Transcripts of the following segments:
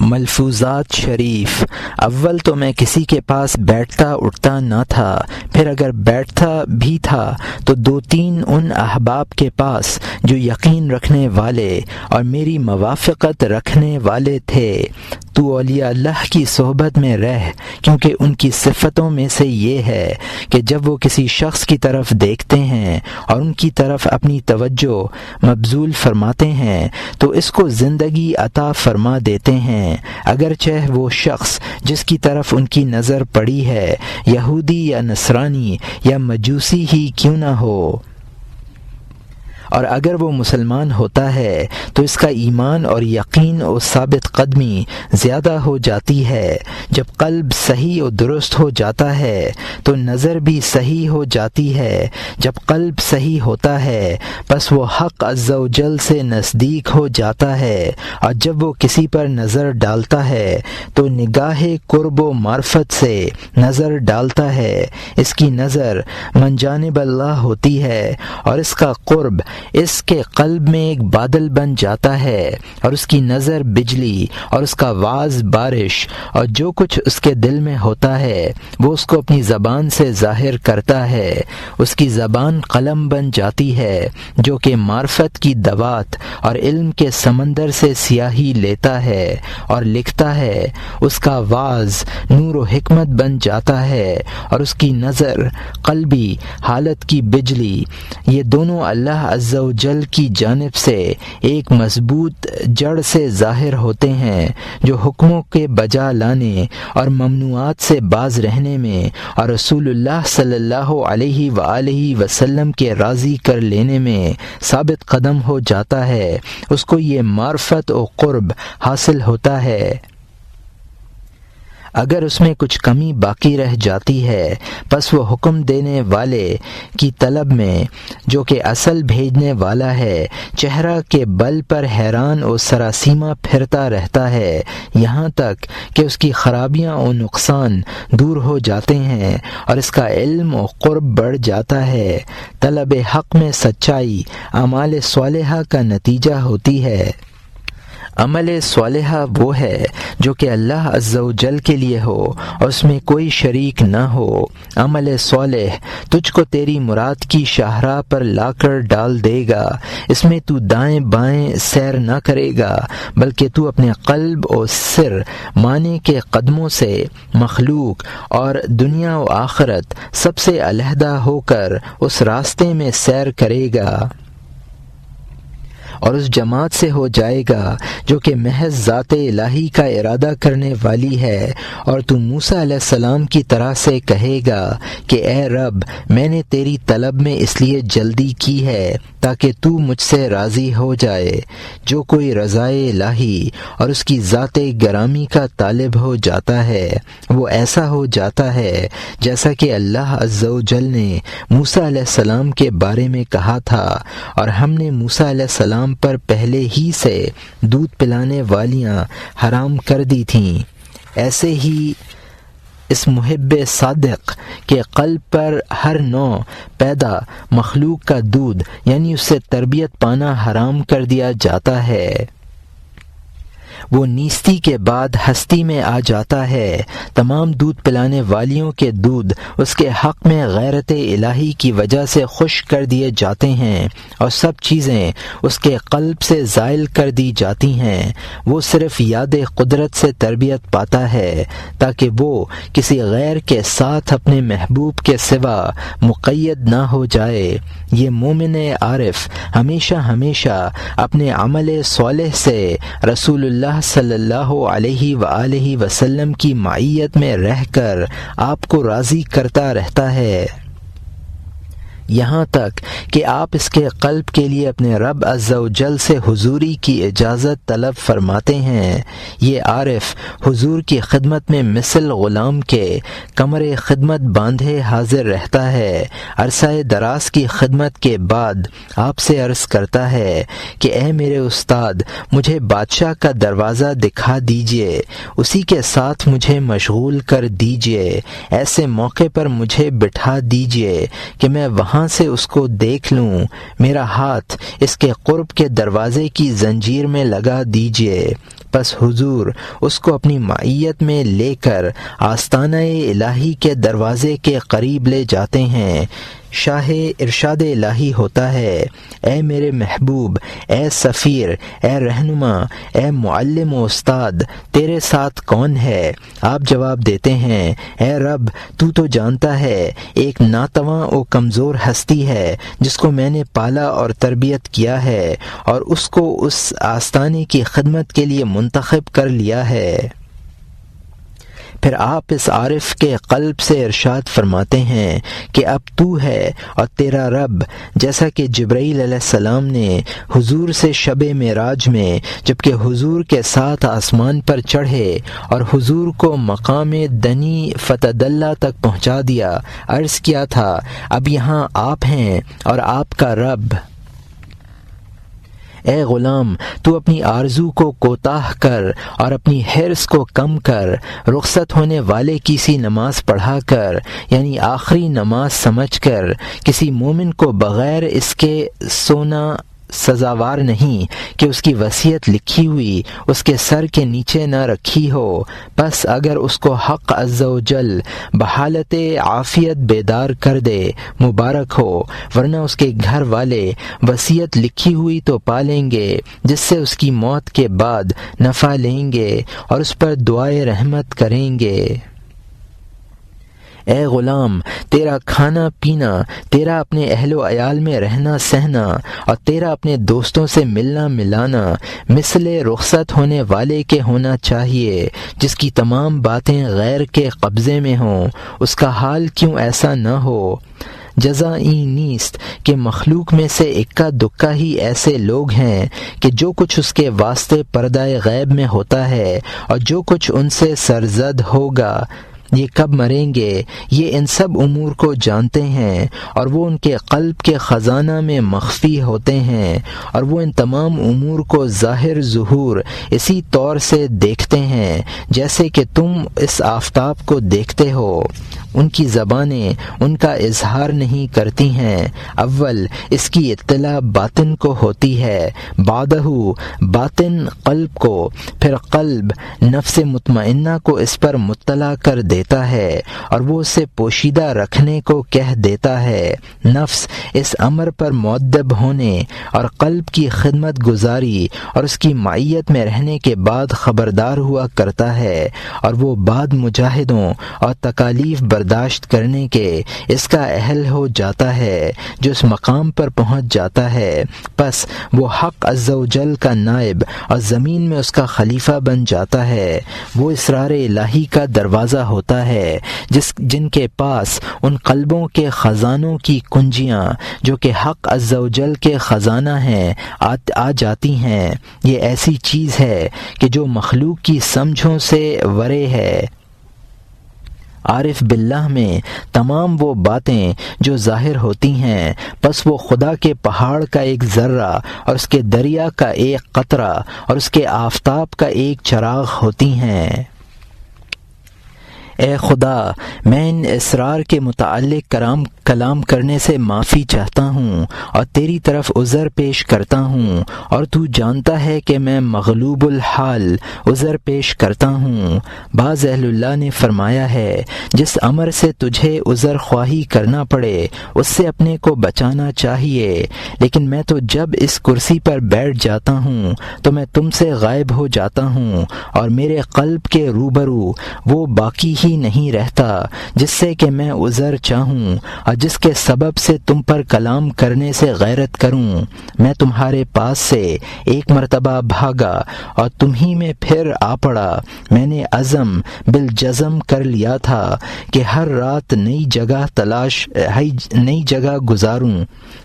ملفوظات شریف۔ اول تو میں کسی کے پاس بیٹھتا اٹھتا نہ تھا، پھر اگر بیٹھتا بھی تھا تو دو تین ان احباب کے پاس جو یقین رکھنے والے اور میری موافقت رکھنے والے تھے۔ تو اولیاء اللہ کی صحبت میں رہ، کیونکہ ان کی صفتوں میں سے یہ ہے کہ جب وہ کسی شخص کی طرف دیکھتے ہیں اور ان کی طرف اپنی توجہ مبذول فرماتے ہیں تو اس کو زندگی عطا فرما دیتے ہیں، اگرچہ وہ شخص جس کی طرف ان کی نظر پڑی ہے یہودی یا نصرانی یا مجوسی ہی کیوں نہ ہو، اور اگر وہ مسلمان ہوتا ہے تو اس کا ایمان اور یقین و ثابت قدمی زیادہ ہو جاتی ہے۔ جب قلب صحیح و درست ہو جاتا ہے تو نظر بھی صحیح ہو جاتی ہے۔ جب قلب صحیح ہوتا ہے پس وہ حق عز و جل سے نزدیک ہو جاتا ہے، اور جب وہ کسی پر نظر ڈالتا ہے تو نگاہ قرب و معرفت سے نظر ڈالتا ہے۔ اس کی نظر من جانب اللہ ہوتی ہے اور اس کا قرب اس کے قلب میں ایک بادل بن جاتا ہے، اور اس کی نظر بجلی اور اس کا وعظ بارش، اور جو کچھ اس کے دل میں ہوتا ہے وہ اس کو اپنی زبان سے ظاہر کرتا ہے۔ اس کی زبان قلم بن جاتی ہے جو کہ معرفت کی دوات اور علم کے سمندر سے سیاہی لیتا ہے اور لکھتا ہے۔ اس کا وعظ نور و حکمت بن جاتا ہے، اور اس کی نظر قلبی حالت کی بجلی۔ یہ دونوں اللہ عز و جل کی جانب سے ایک مضبوط جڑ سے ظاہر ہوتے ہیں جو حکموں کے بجا لانے اور ممنوعات سے باز رہنے میں اور رسول اللہ صلی اللہ علیہ وآلہ وسلم کے راضی کر لینے میں ثابت قدم ہو جاتا ہے، اس کو یہ معرفت و قرب حاصل ہوتا ہے۔ اگر اس میں کچھ کمی باقی رہ جاتی ہے پس وہ حکم دینے والے کی طلب میں، جو کہ اصل بھیجنے والا ہے، چہرہ کے بل پر حیران و سراسیمہ پھرتا رہتا ہے، یہاں تک کہ اس کی خرابیاں و نقصان دور ہو جاتے ہیں اور اس کا علم و قرب بڑھ جاتا ہے۔ طلب حق میں سچائی اعمال صالحہ کا نتیجہ ہوتی ہے۔ عمل صالحہ وہ ہے جو کہ اللہ عز و جل کے لیے ہو اور اس میں کوئی شریک نہ ہو۔ عمل صالح تجھ کو تیری مراد کی شاہراہ پر لا کر ڈال دے گا، اس میں تو دائیں بائیں سیر نہ کرے گا، بلکہ تو اپنے قلب و سر معنی کے قدموں سے مخلوق اور دنیا و آخرت سب سے علیحدہ ہو کر اس راستے میں سیر کرے گا، اور اس جماعت سے ہو جائے گا جو کہ محض ذات الہی کا ارادہ کرنے والی ہے، اور تو موسیٰ علیہ السلام کی طرح سے کہے گا کہ اے رب، میں نے تیری طلب میں اس لیے جلدی کی ہے تاکہ تو مجھ سے راضی ہو جائے۔ جو کوئی رضائے الہی اور اس کی ذات گرامی کا طالب ہو جاتا ہے وہ ایسا ہو جاتا ہے جیسا کہ اللہ عز و جل نے موسیٰ علیہ السلام کے بارے میں کہا تھا، اور ہم نے موسیٰ علیہ السلام پر پہلے ہی سے دودھ پلانے والیاں حرام کر دی تھیں۔ ایسے ہی اس محب صادق کے قلب پر ہر نوع پیدا مخلوق کا دودھ یعنی اس سے تربیت پانا حرام کر دیا جاتا ہے۔ وہ نیستی کے بعد ہستی میں آ جاتا ہے۔ تمام دودھ پلانے والیوں کے دودھ اس کے حق میں غیرت الہی کی وجہ سے خشک کر دیے جاتے ہیں، اور سب چیزیں اس کے قلب سے زائل کر دی جاتی ہیں۔ وہ صرف یاد قدرت سے تربیت پاتا ہے تاکہ وہ کسی غیر کے ساتھ اپنے محبوب کے سوا مقید نہ ہو جائے۔ یہ مومن عارف ہمیشہ ہمیشہ اپنے عمل صالح سے رسول اللہ صلی اللہ علیہ وآلہ وسلم کی معیت میں رہ کر آپ کو راضی کرتا رہتا ہے، یہاں تک کہ آپ اس کے قلب کے لیے اپنے رب عز و جل سے حضوری کی اجازت طلب فرماتے ہیں۔ یہ عارف حضور کی خدمت میں مثل غلام کے کمر خدمت باندھے حاضر رہتا ہے۔ عرصہ دراز کی خدمت کے بعد آپ سے عرض کرتا ہے کہ اے میرے استاد، مجھے بادشاہ کا دروازہ دکھا دیجئے، اسی کے ساتھ مجھے مشغول کر دیجئے، ایسے موقع پر مجھے بٹھا دیجئے کہ میں وہاں سے اس کو دیکھ لوں، میرا ہاتھ اس کے قرب کے دروازے کی زنجیر میں لگا دیجئے، پس حضور اس کو اپنی معیت میں لے کر آستانہ الہی کے دروازے کے قریب لے جاتے ہیں۔ شاہ ارشاد الہی ہوتا ہے، اے میرے محبوب، اے سفیر، اے رہنما، اے معلم و استاد، تیرے ساتھ کون ہے؟ آپ جواب دیتے ہیں، اے رب، تو جانتا ہے، ایک ناتواں و کمزور ہستی ہے جس کو میں نے پالا اور تربیت کیا ہے اور اس کو اس آستانے کی خدمت کے لیے منتخب کر لیا ہے۔ پھر آپ اس عارف کے قلب سے ارشاد فرماتے ہیں کہ اب تو ہے اور تیرا رب، جیسا کہ جبرائیل علیہ السلام نے حضور سے شب معراج میں جبکہ حضور کے ساتھ آسمان پر چڑھے اور حضور کو مقام دنی فتدلی تک پہنچا دیا، عرض کیا تھا، اب یہاں آپ ہیں اور آپ کا رب۔ اے غلام، تو اپنی آرزو کو کوتاہ کر اور اپنی حرص کو کم کر، رخصت ہونے والے کی سی نماز پڑھا کر، یعنی آخری نماز سمجھ کر، کسی مومن کو بغیر اس کے سونا سزاوار نہیں کہ اس کی وصیت لکھی ہوئی اس کے سر کے نیچے نہ رکھی ہو، پس اگر اس کو حق عز و جل بحالت عافیت بیدار کر دے مبارک ہو، ورنہ اس کے گھر والے وصیت لکھی ہوئی تو پا لیں گے جس سے اس کی موت کے بعد نفع لیں گے اور اس پر دعائے رحمت کریں گے۔ اے غلام، تیرا کھانا پینا، تیرا اپنے اہل و عیال میں رہنا سہنا اور تیرا اپنے دوستوں سے ملنا ملانا مثل رخصت ہونے والے کے ہونا چاہیے جس کی تمام باتیں غیر کے قبضے میں ہوں۔ اس کا حال کیوں ایسا نہ ہو؟ جزا این نیست کہ مخلوق میں سے اکا دکا ہی ایسے لوگ ہیں کہ جو کچھ اس کے واسطے پردہ غیب میں ہوتا ہے اور جو کچھ ان سے سرزد ہوگا، یہ کب مریں گے، یہ ان سب امور کو جانتے ہیں اور وہ ان کے قلب کے خزانہ میں مخفی ہوتے ہیں، اور وہ ان تمام امور کو ظاہر ظہور اسی طور سے دیکھتے ہیں جیسے کہ تم اس آفتاب کو دیکھتے ہو۔ ان کی زبانیں ان کا اظہار نہیں کرتی ہیں، اول اس کی اطلاع باطن کو ہوتی ہے، بعدہ باطن قلب کو، پھر قلب نفس مطمئنہ کو اس پر مطلع کر دیتا ہے اور وہ اسے پوشیدہ رکھنے کو کہہ دیتا ہے۔ نفس اس امر پر مؤدب ہونے اور قلب کی خدمت گزاری اور اس کی معیت میں رہنے کے بعد خبردار ہوا کرتا ہے، اور وہ بعد مجاہدوں اور تکالیف برداشت کرنے کے اس کا اہل ہو جاتا ہے جو اس مقام پر پہنچ جاتا ہے، پس وہ حق عز و جل کا نائب اور زمین میں اس کا خلیفہ بن جاتا ہے۔ وہ اسرار الہی کا دروازہ ہوتا ہے جن کے پاس ان قلبوں کے خزانوں کی کنجیاں جو کہ حق عز و جل کے خزانہ ہیں آ جاتی ہیں۔ یہ ایسی چیز ہے کہ جو مخلوق کی سمجھوں سے ورے ہے۔ عارف باللہ میں تمام وہ باتیں جو ظاہر ہوتی ہیں، پس وہ خدا کے پہاڑ کا ایک ذرہ اور اس کے دریا کا ایک قطرہ اور اس کے آفتاب کا ایک چراغ ہوتی ہیں۔ اے خدا، میں ان اسرار کے متعلق کلام کرنے سے معافی چاہتا ہوں اور تیری طرف عذر پیش کرتا ہوں، اور تو جانتا ہے کہ میں مغلوب الحال عذر پیش کرتا ہوں۔ بعض اہل اللہ نے فرمایا ہے، جس امر سے تجھے عذر خواہی کرنا پڑے اس سے اپنے کو بچانا چاہیے، لیکن میں تو جب اس کرسی پر بیٹھ جاتا ہوں تو میں تم سے غائب ہو جاتا ہوں اور میرے قلب کے روبرو وہ باقی ہی نہیں رہتا جس سے کہ میں عذر چاہوں اور جس کے سبب سے تم پر کلام کرنے سے غیرت کروں۔ میں تمہارے پاس سے ایک مرتبہ بھاگا اور تم ہی میں پھر آ پڑا۔ میں نے عزم بالجزم کر لیا تھا کہ ہر رات نئی جگہ گزاروں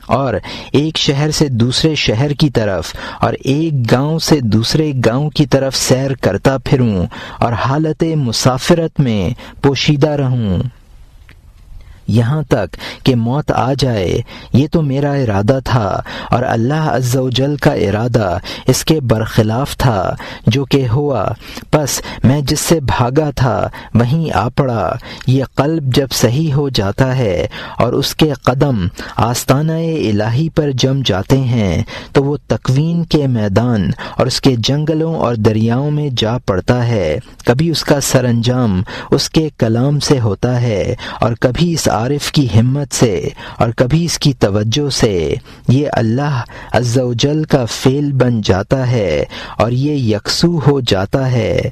اور ایک شہر سے دوسرے شہر کی طرف اور ایک گاؤں سے دوسرے گاؤں کی طرف سیر کرتا پھروں اور حالت مسافرت میں پوشیدہ رہوں۔ یہاں تک کہ موت آ جائے، یہ تو میرا ارادہ تھا، اور اللہ عز و جل کا ارادہ اس کے برخلاف تھا جو کہ ہوا، پس میں جس سے بھاگا تھا وہیں آ پڑا۔ یہ قلب جب صحیح ہو جاتا ہے اور اس کے قدم آستانہ الہی پر جم جاتے ہیں تو وہ تکوین کے میدان اور اس کے جنگلوں اور دریاؤں میں جا پڑتا ہے۔ کبھی اس کا سر انجام اس کے کلام سے ہوتا ہے، اور کبھی اس عارف کی ہمت سے، اور کبھی اس کی توجہ سے۔ یہ اللہ عز و جل کا فعل بن جاتا ہے اور یہ یکسو ہو جاتا ہے،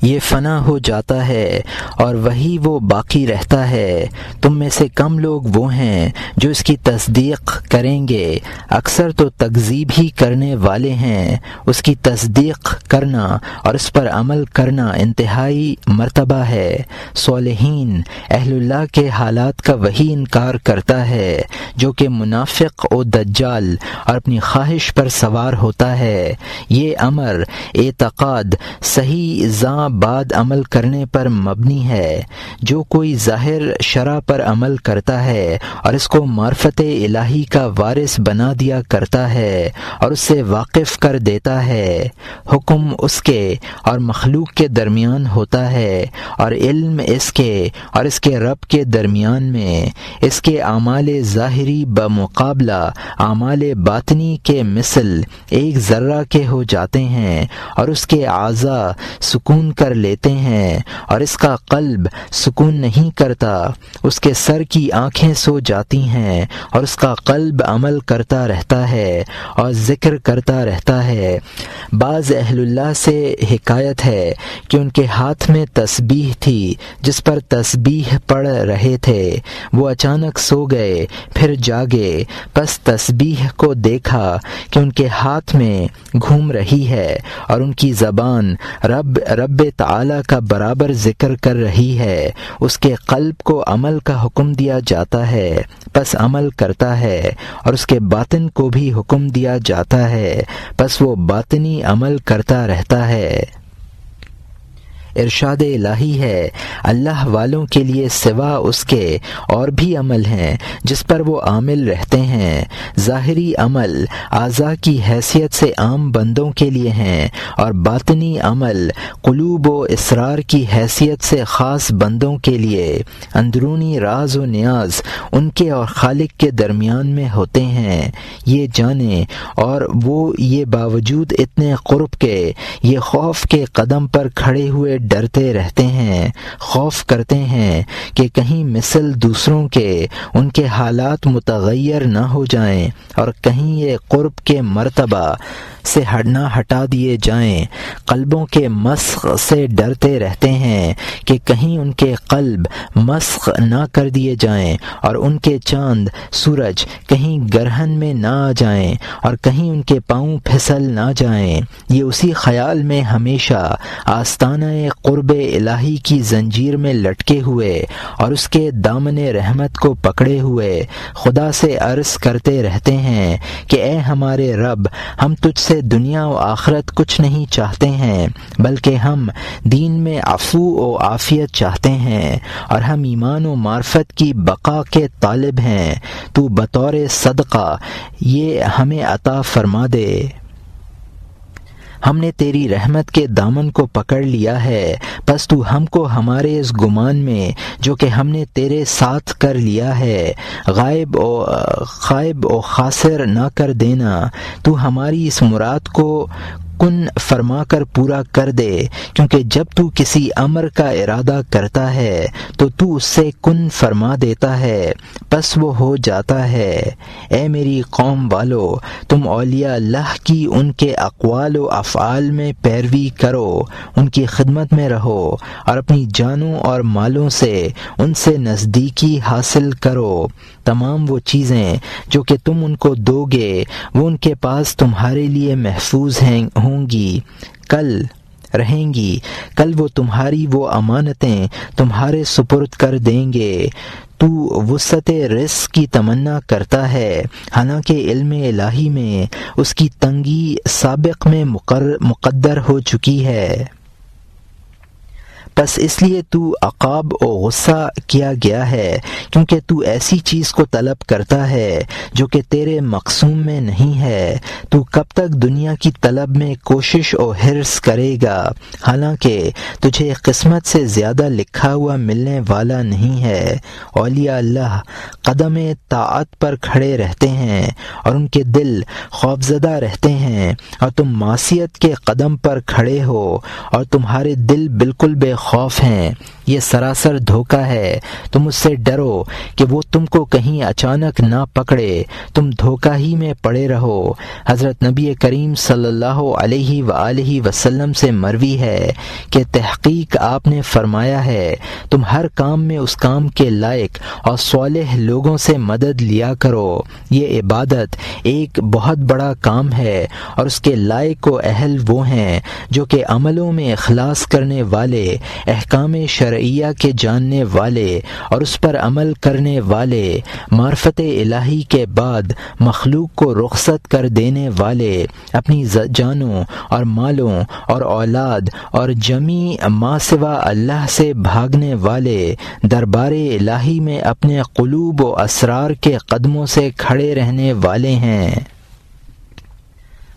یہ فنا ہو جاتا ہے اور وہی وہ باقی رہتا ہے۔ تم میں سے کم لوگ وہ ہیں جو اس کی تصدیق کریں گے، اکثر تو تکذیب ہی کرنے والے ہیں۔ اس کی تصدیق کرنا اور اس پر عمل کرنا انتہائی مرتبہ ہے۔ صالحین اہل اللہ کے حالات کا وہی انکار کرتا ہے جو کہ منافق و دجال اور اپنی خواہش پر سوار ہوتا ہے۔ یہ امر اعتقاد صحیح بعد عمل کرنے پر مبنی ہے۔ جو کوئی ظاہر شرع پر عمل کرتا ہے اور اس کو معرفت الہی کا وارث بنا دیا کرتا ہے اور اس سے واقف کر دیتا ہے، حکم اس کے اور مخلوق کے درمیان ہوتا ہے، اور علم اس کے اور اس کے رب کے درمیان میں۔ اس کے اعمال ظاہری بمقابلہ اعمال باطنی کے مثل ایک ذرہ کے ہو جاتے ہیں، اور اس کے اعضاء سکون کر لیتے ہیں اور اس کا قلب سکون نہیں کرتا۔ اس کے سر کی آنکھیں سو جاتی ہیں اور اس کا قلب عمل کرتا رہتا ہے اور ذکر کرتا رہتا ہے۔ بعض اہل اللہ سے حکایت ہے کہ ان کے ہاتھ میں تسبیح تھی جس پر تسبیح پڑھ رہے تھے، وہ اچانک سو گئے، پھر جاگے، پس تسبیح کو دیکھا کہ ان کے ہاتھ میں گھوم رہی ہے اور ان کی زبان رب تعالی کا برابر ذکر کر رہی ہے۔ اس کے قلب کو عمل کا حکم دیا جاتا ہے، پس عمل کرتا ہے، اور اس کے باطن کو بھی حکم دیا جاتا ہے، پس وہ باطنی عمل کرتا رہتا ہے۔ ارشاد الہی ہے، اللہ والوں کے لیے سوا اس کے اور بھی عمل ہیں جس پر وہ عامل رہتے ہیں۔ ظاہری عمل اعضاء کی حیثیت سے عام بندوں کے لیے ہیں، اور باطنی عمل قلوب و اسرار کی حیثیت سے خاص بندوں کے لیے۔ اندرونی راز و نیاز ان کے اور خالق کے درمیان میں ہوتے ہیں، یہ جانیں، اور وہ یہ باوجود اتنے قرب کے یہ خوف کے قدم پر کھڑے ہوئے ڈرتے رہتے ہیں، خوف کرتے ہیں کہ کہیں مثل دوسروں کے ان کے حالات متغیر نہ ہو جائیں، اور کہیں یہ قرب کے مرتبہ سے ہٹا دیے جائیں۔ قلبوں کے مسخ سے ڈرتے رہتے ہیں کہ کہیں ان کے قلب مسخ نہ کر دیے جائیں، اور ان کے چاند سورج کہیں گرہن میں نہ آ جائیں، اور کہیں ان کے پاؤں پھسل نہ جائیں۔ یہ اسی خیال میں ہمیشہ آستانہ قرب الہی کی زنجیر میں لٹکے ہوئے اور اس کے دامن رحمت کو پکڑے ہوئے خدا سے عرض کرتے رہتے ہیں کہ اے ہمارے رب، ہم تجھ سے دنیا و آخرت کچھ نہیں چاہتے ہیں، بلکہ ہم دین میں عفو و عافیت چاہتے ہیں، اور ہم ایمان و معرفت کی بقا کے طالب ہیں۔ تو بطور صدقہ یہ ہمیں عطا فرما دے۔ ہم نے تیری رحمت کے دامن کو پکڑ لیا ہے، پس تو ہم کو ہمارے اس گمان میں جو کہ ہم نے تیرے ساتھ کر لیا ہے غائب و خاسر نہ کر دینا۔ تو ہماری اس مراد کو کن فرما کر پورا کر دے، کیونکہ جب تو کسی امر کا ارادہ کرتا ہے تو تو اس سے کن فرما دیتا ہے، پس وہ ہو جاتا ہے۔ اے میری قوم والو، تم اولیاء اللہ کی ان کے اقوال و افعال میں پیروی کرو، ان کی خدمت میں رہو، اور اپنی جانوں اور مالوں سے ان سے نزدیکی حاصل کرو۔ تمام وہ چیزیں جو کہ تم ان کو دو گے وہ ان کے پاس تمہارے لیے محفوظ ہوں گی، کل رہیں گی، کل وہ تمہاری وہ امانتیں تمہارے سپرد کر دیں گے۔ تو وسعت رزق کی تمنا کرتا ہے، حالانکہ علم الہی میں اس کی تنگی سابق میں مقدر ہو چکی ہے۔ بس اس لیے تو عقاب و غصہ کیا گیا ہے کیونکہ تو ایسی چیز کو طلب کرتا ہے جو کہ تیرے مقسوم میں نہیں ہے۔ تو کب تک دنیا کی طلب میں کوشش و حرص کرے گا، حالانکہ تجھے قسمت سے زیادہ لکھا ہوا ملنے والا نہیں ہے۔ اولیاء اللہ قدم طاعت پر کھڑے رہتے ہیں اور ان کے دل خوفزدہ رہتے ہیں، اور تم معصیت کے قدم پر کھڑے ہو اور تمہارے دل بالکل بے خوف ہیں۔ یہ سراسر دھوکہ ہے۔ تم اس سے ڈرو کہ وہ تم کو کہیں اچانک نہ پکڑے، تم دھوکہ ہی میں پڑے رہو۔ حضرت نبی کریم صلی اللہ علیہ وآلہ وسلم سے مروی ہے کہ تحقیق آپ نے فرمایا ہے، تم ہر کام میں اس کام کے لائق اور صالح لوگوں سے مدد لیا کرو۔ یہ عبادت ایک بہت بڑا کام ہے اور اس کے لائق و اہل وہ ہیں جو کہ عملوں میں اخلاص کرنے والے، احکام شرعیہ کے جاننے والے اور اس پر عمل کرنے والے، معرفت الہی کے بعد مخلوق کو رخصت کر دینے والے، اپنی جانوں اور مالوں اور اولاد اور جمیع ما سوا اللہ سے بھاگنے والے، دربار الہی میں اپنے قلوب و اسرار کے قدموں سے کھڑے رہنے والے ہیں۔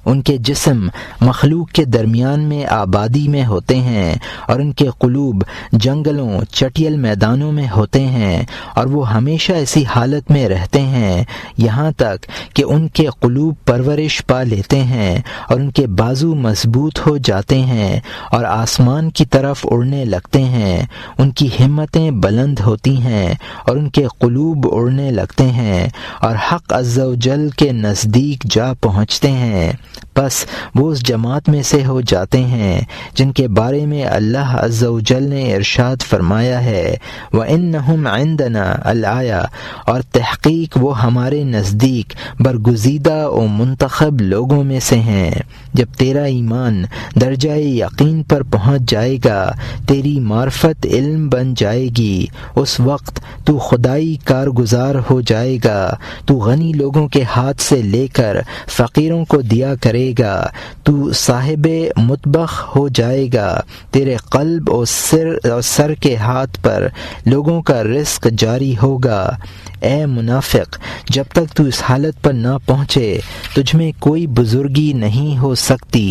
ان کے جسم مخلوق کے درمیان میں آبادی میں ہوتے ہیں اور ان کے قلوب جنگلوں چٹیل میدانوں میں ہوتے ہیں، اور وہ ہمیشہ ایسی حالت میں رہتے ہیں یہاں تک کہ ان کے قلوب پرورش پا لیتے ہیں اور ان کے بازو مضبوط ہو جاتے ہیں اور آسمان کی طرف اڑنے لگتے ہیں۔ ان کی ہمتیں بلند ہوتی ہیں اور ان کے قلوب اڑنے لگتے ہیں اور حق عز و جل کے نزدیک جا پہنچتے ہیں۔ بس وہ اس جماعت میں سے ہو جاتے ہیں جن کے بارے میں اللہ عز و جل نے ارشاد فرمایا ہے، وَإِنَّهُمْ عِنْدَنَا الْآيَةُ، اور تحقیق وہ ہمارے نزدیک برگزیدہ و منتخب لوگوں میں سے ہیں۔ جب تیرا ایمان درجہ یقین پر پہنچ جائے گا، تیری معرفت علم بن جائے گی، اس وقت تو خدائی کارگزار ہو جائے گا، تو غنی لوگوں کے ہاتھ سے لے کر فقیروں کو دیا کرے گا، تو صاحب مطبخ ہو جائے گا، تیرے قلب اور سر کے ہاتھ پر لوگوں کا رزق جاری ہوگا۔ اے منافق، جب تک تو اس حالت پر نہ پہنچے تجھ میں کوئی بزرگی نہیں ہو سکتی۔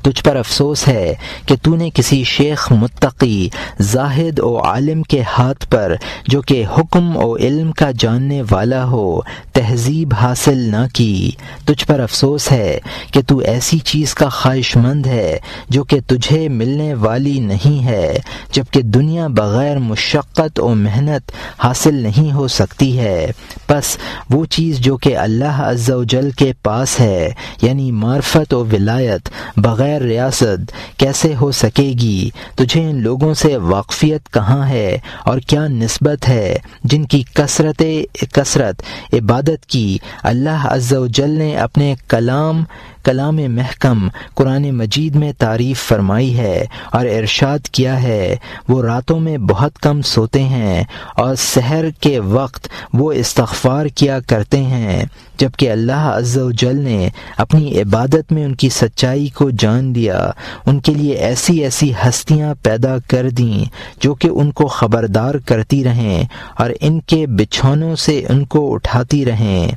تجھ پر افسوس ہے کہ تو نے کسی شیخ متقی زاہد و عالم کے ہاتھ پر جو کہ حکم و علم کا جاننے والا ہو تہذیب حاصل نہ کی۔ تجھ پر افسوس ہے کہ تو ایسی چیز کا خواہش مند ہے جو کہ تجھے ملنے والی نہیں ہے، جبکہ دنیا بغیر مشقت و محنت حاصل نہیں ہو سکتی ہے۔ بس وہ چیز جو کہ اللہ عز و جل کے پاس ہے، یعنی معرفت و ولایت، بغیر ریاست کیسے ہو سکے گی؟ تجھے ان لوگوں سے واقفیت کہاں ہے اور کیا نسبت ہے جن کی کثرت عبادت کی اللہ عز و جل نے اپنے کلام محکم قرآن مجید میں تعریف فرمائی ہے اور ارشاد کیا ہے، وہ راتوں میں بہت کم سوتے ہیں اور سحر کے وقت وہ استغفار کیا کرتے ہیں، جبکہ اللہ عز و جل نے اپنی عبادت میں ان کی سچائی کو جان لیا، ان کے لیے ایسی ایسی ہستیاں پیدا کر دیں جو کہ ان کو خبردار کرتی رہیں اور ان کے بچھونوں سے ان کو اٹھاتی رہیں۔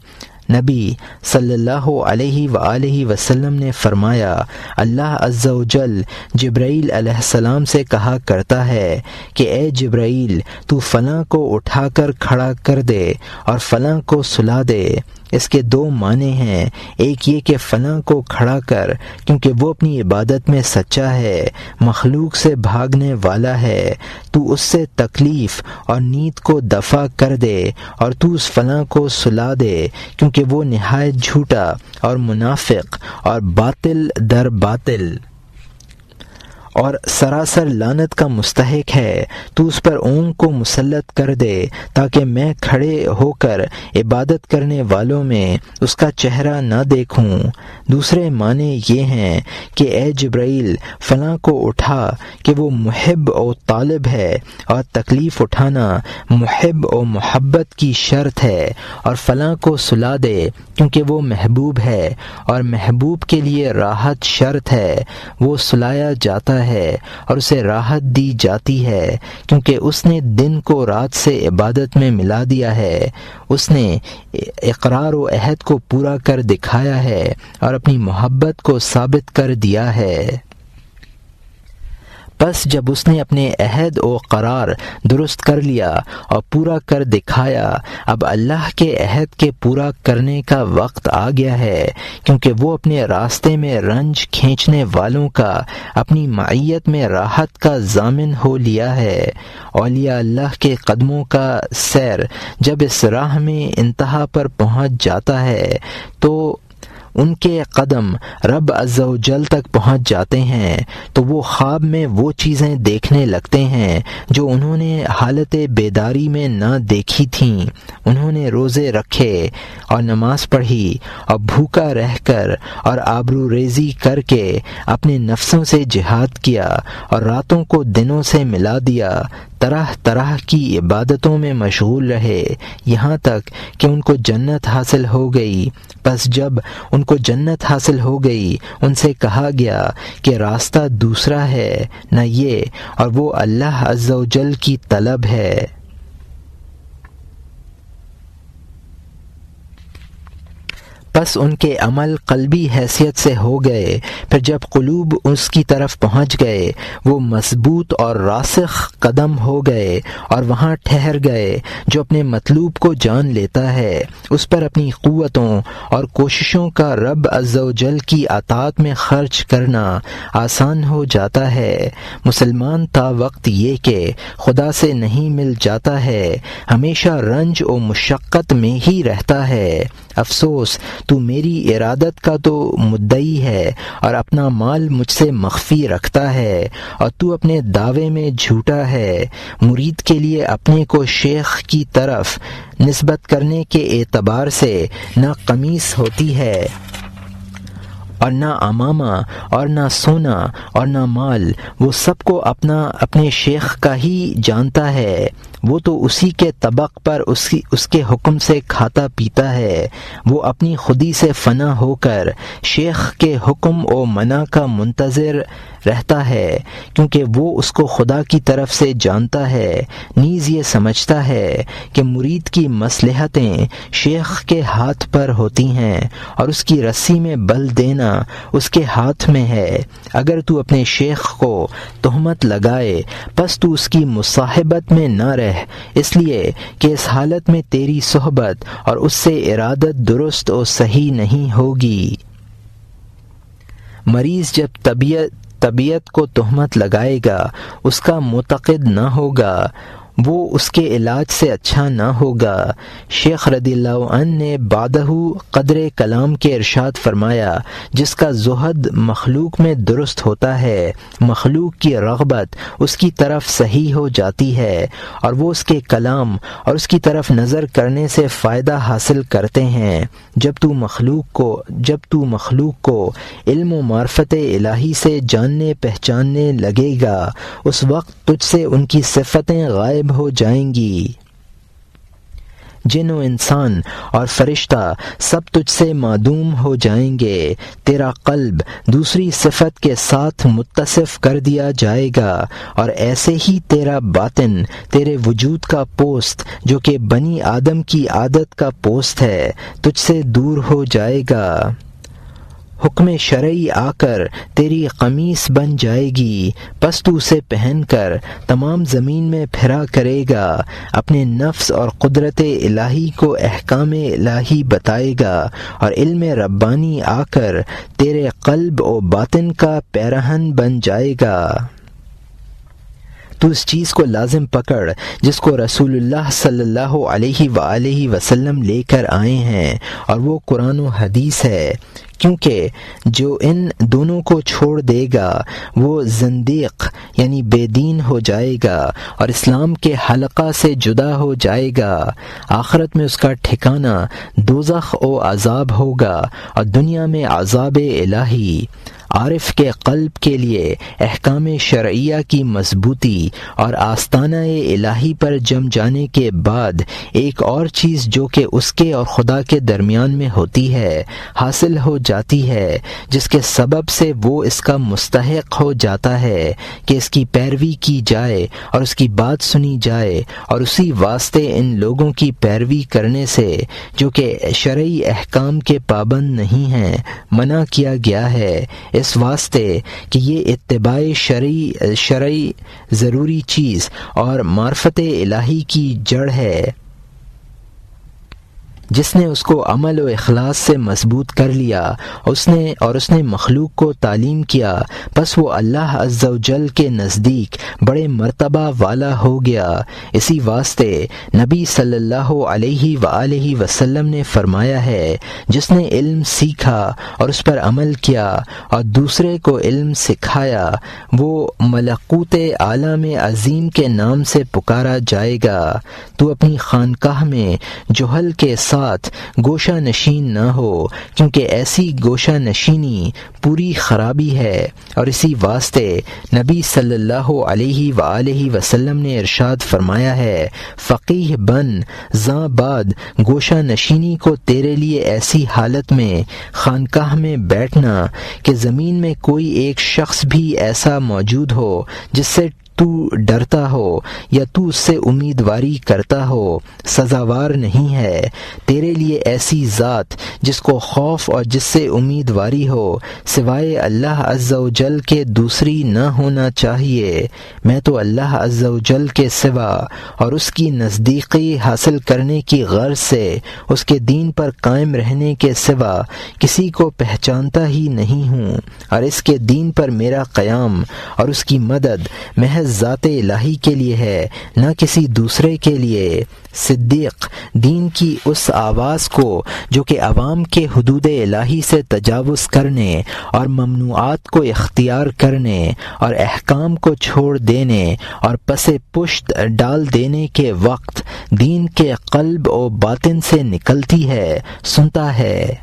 نبی صلی اللہ علیہ وآلہ وسلم نے فرمایا، اللہ عز و جل جبرائیل علیہ السلام سے کہا کرتا ہے کہ اے جبرائیل، تو فلاں کو اٹھا کر کھڑا کر دے اور فلاں کو سلا دے۔ اس کے دو معنی ہیں، ایک یہ کہ فلاں کو کھڑا کر کیونکہ وہ اپنی عبادت میں سچا ہے، مخلوق سے بھاگنے والا ہے، تو اس سے تکلیف اور نیند کو دفع کر دے، اور تو اس فلاں کو سلا دے کیونکہ وہ نہایت جھوٹا اور منافق اور باطل در باطل اور سراسر لعنت کا مستحق ہے، تو اس پر اونگ کو مسلط کر دے تاکہ میں کھڑے ہو کر عبادت کرنے والوں میں اس کا چہرہ نہ دیکھوں۔ دوسرے معنی یہ ہیں کہ اے جبرائیل، فلاں کو اٹھا کہ وہ محب و طالب ہے اور تکلیف اٹھانا محب و محبت کی شرط ہے، اور فلاں کو سلا دے کیونکہ وہ محبوب ہے اور محبوب کے لیے راحت شرط ہے، وہ سلایا جاتا ہے۔ ہے اور اسے راحت دی جاتی ہے، کیونکہ اس نے دن کو رات سے عبادت میں ملا دیا ہے، اس نے اقرار و عہد کو پورا کر دکھایا ہے اور اپنی محبت کو ثابت کر دیا ہے۔ پس جب اس نے اپنے عہد و قرار درست کر لیا اور پورا کر دکھایا، اب اللہ کے عہد کے پورا کرنے کا وقت آ گیا ہے، کیونکہ وہ اپنے راستے میں رنج کھینچنے والوں کا اپنی معیت میں راحت کا ضامن ہو لیا ہے۔ اولیاء اللہ کے قدموں کا سیر جب اس راہ میں انتہا پر پہنچ جاتا ہے تو ان کے قدم رب عز و جل تک پہنچ جاتے ہیں، تو وہ خواب میں وہ چیزیں دیکھنے لگتے ہیں جو انہوں نے حالت بیداری میں نہ دیکھی تھیں۔ انہوں نے روزے رکھے اور نماز پڑھی اور بھوکا رہ کر اور آبرو ریزی کر کے اپنے نفسوں سے جہاد کیا اور راتوں کو دنوں سے ملا دیا، طرح طرح کی عبادتوں میں مشغول رہے، یہاں تک کہ ان کو جنت حاصل ہو گئی۔ پس جب ان کو جنت حاصل ہو گئی، ان سے کہا گیا کہ راستہ دوسرا ہے نہ یہ، اور وہ اللہ عز و جل کی طلب ہے۔ پس ان کے عمل قلبی حیثیت سے ہو گئے، پھر جب قلوب اس کی طرف پہنچ گئے وہ مضبوط اور راسخ قدم ہو گئے اور وہاں ٹھہر گئے۔ جو اپنے مطلوب کو جان لیتا ہے اس پر اپنی قوتوں اور کوششوں کا رب عز و جل کی اطاعت میں خرچ کرنا آسان ہو جاتا ہے۔ مسلمان تا وقت یہ کہ خدا سے نہیں مل جاتا ہے ہمیشہ رنج و مشقت میں ہی رہتا ہے۔ افسوس تو میری ارادت کا تو مدعی ہے اور اپنا مال مجھ سے مخفی رکھتا ہے، اور تو اپنے دعوے میں جھوٹا ہے۔ مرید کے لیے اپنے کو شیخ کی طرف نسبت کرنے کے اعتبار سے نہ قمیص ہوتی ہے اور نہ عمامہ اور نہ سونا اور نہ مال، وہ سب کو اپنے شیخ کا ہی جانتا ہے۔ وہ تو اسی کے طبق پر اس کے حکم سے کھاتا پیتا ہے۔ وہ اپنی خودی سے فنا ہو کر شیخ کے حکم و منع کا منتظر رہتا ہے، کیونکہ وہ اس کو خدا کی طرف سے جانتا ہے۔ نیز یہ سمجھتا ہے کہ مرید کی مصلحتیں شیخ کے ہاتھ پر ہوتی ہیں اور اس کی رسی میں بل دینا اس کے ہاتھ میں ہے۔ اگر تو اپنے شیخ کو تہمت لگائے پس تو اس کی مصاحبت میں نہ رہ، اس لیے کہ اس حالت میں تیری صحبت اور اس سے ارادت درست و صحیح نہیں ہوگی۔ مریض جب طبیعت کو تہمت لگائے گا اس کا معتقد نہ ہوگا، وہ اس کے علاج سے اچھا نہ ہوگا۔ شیخ رضی اللہ عنہ نے بعدہ قدر کلام کے ارشاد فرمایا، جس کا زہد مخلوق میں درست ہوتا ہے مخلوق کی رغبت اس کی طرف صحیح ہو جاتی ہے اور وہ اس کے کلام اور اس کی طرف نظر کرنے سے فائدہ حاصل کرتے ہیں۔ جب تو مخلوق کو علم و معرفت الہی سے جاننے پہچاننے لگے گا، اس وقت تجھ سے ان کی صفتیں غائب ہو جائیں گی۔ جن و انسان اور فرشتہ سب تجھ سے معدوم ہو جائیں گے، تیرا قلب دوسری صفت کے ساتھ متصف کر دیا جائے گا، اور ایسے ہی تیرا باطن تیرے وجود کا پوست جو کہ بنی آدم کی عادت کا پوست ہے تجھ سے دور ہو جائے گا۔ حکم شرعی آ کر تیری قمیص بن جائے گی، پس تو اسے پہن کر تمام زمین میں پھرا کرے گا، اپنے نفس اور قدرت الہی کو احکام الہی بتائے گا، اور علم ربانی آ کر تیرے قلب و باطن کا پیرہن بن جائے گا۔ تو اس چیز کو لازم پکڑ جس کو رسول اللہ صلی اللہ علیہ وآلہ وسلم لے کر آئے ہیں، اور وہ قرآن و حدیث ہے، کیونکہ جو ان دونوں کو چھوڑ دے گا وہ زندیق یعنی بے دین ہو جائے گا اور اسلام کے حلقہ سے جدا ہو جائے گا۔ آخرت میں اس کا ٹھکانہ دوزخ و عذاب ہوگا اور دنیا میں عذاب الہی۔ عارف کے قلب کے لیے احکام شرعیہ کی مضبوطی اور آستانہ الہی پر جم جانے کے بعد ایک اور چیز جو کہ اس کے اور خدا کے درمیان میں ہوتی ہے حاصل ہو جاتی ہے، جس کے سبب سے وہ اس کا مستحق ہو جاتا ہے کہ اس کی پیروی کی جائے اور اس کی بات سنی جائے، اور اسی واسطے ان لوگوں کی پیروی کرنے سے جو کہ شرعی احکام کے پابند نہیں ہیں منع کیا گیا ہے، اس واسطے کہ یہ اتباع شرعی ضروری چیز اور معرفت الہی کی جڑ ہے۔ جس نے اس کو عمل و اخلاص سے مضبوط کر لیا اس نے مخلوق کو تعلیم کیا، پس وہ اللہ عز و جل کے نزدیک بڑے مرتبہ والا ہو گیا۔ اسی واسطے نبی صلی اللہ علیہ وآلہ وسلم نے فرمایا ہے، جس نے علم سیکھا اور اس پر عمل کیا اور دوسرے کو علم سکھایا، وہ ملکوت عالم عظیم کے نام سے پکارا جائے گا۔ تو اپنی خانقاہ میں جہل کے ساتھ گوشہ نشین نہ ہو، کیونکہ ایسی گوشہ نشینی پوری خرابی ہے، اور اسی واسطے نبی صلی اللہ علیہ وآلہ وسلم نے ارشاد فرمایا ہے، فقیہ بن زاں بعد گوشہ نشینی کو تیرے لیے ایسی حالت میں خانقاہ میں بیٹھنا کہ زمین میں کوئی ایک شخص بھی ایسا موجود ہو جس سے تو ڈرتا ہو یا تو اس سے امیدواری کرتا ہو سزاوار نہیں ہے۔ تیرے لیے ایسی ذات جس کو خوف اور جس سے امیدواری ہو سوائے اللہ عز و جل کے دوسری نہ ہونا چاہیے۔ میں تو اللہ عز و جل کے سوا اور اس کی نزدیکی حاصل کرنے کی غرض سے اس کے دین پر قائم رہنے کے سوا کسی کو پہچانتا ہی نہیں ہوں، اور اس کے دین پر میرا قیام اور اس کی مدد محض ذات الہی کے لیے ہے، نہ کسی دوسرے کے لیے۔ صدیق دین کی اس آواز کو جو کہ عوام کے حدود الہی سے تجاوز کرنے اور ممنوعات کو اختیار کرنے اور احکام کو چھوڑ دینے اور پس پشت ڈال دینے کے وقت دین کے قلب و باطن سے نکلتی ہے، سنتا ہے۔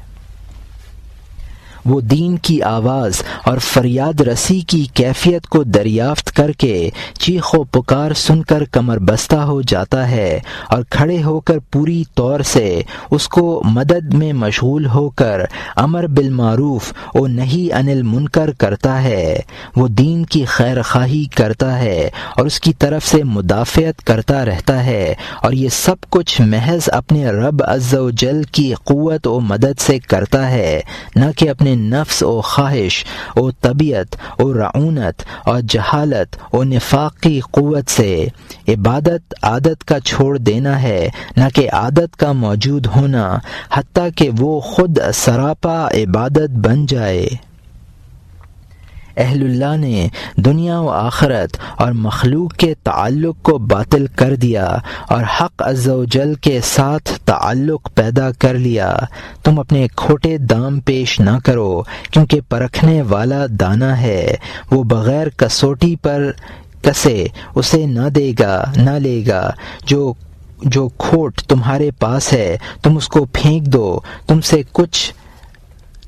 وہ دین کی آواز اور فریاد رسی کی کیفیت کو دریافت کر کے چیخ و پکار سن کر کمر بستہ ہو جاتا ہے اور کھڑے ہو کر پوری طور سے اس کو مدد میں مشغول ہو کر امر بالمعروف و نہی عن المنکر کرتا ہے۔ وہ دین کی خیر خواہی کرتا ہے اور اس کی طرف سے مدافعت کرتا رہتا ہے، اور یہ سب کچھ محض اپنے رب عز و جل کی قوت و مدد سے کرتا ہے، نہ کہ اپنے نفس و خواہش و طبیعت و رعونت اور جہالت و نفاق کی قوت سے۔ عبادت عادت کا چھوڑ دینا ہے، نہ کہ عادت کا موجود ہونا، حتیٰ کہ وہ خود سراپا عبادت بن جائے۔ اہل اللہ نے دنیا و آخرت اور مخلوق کے تعلق کو باطل کر دیا اور حق عز و جل کے ساتھ تعلق پیدا کر لیا۔ تم اپنے کھوٹے دام پیش نہ کرو، کیونکہ پرکھنے والا دانا ہے، وہ بغیر کسوٹی پر کسے اسے نہ دے گا نہ لے گا۔ جو کھوٹ تمہارے پاس ہے تم اس کو پھینک دو، تم اسے کچھ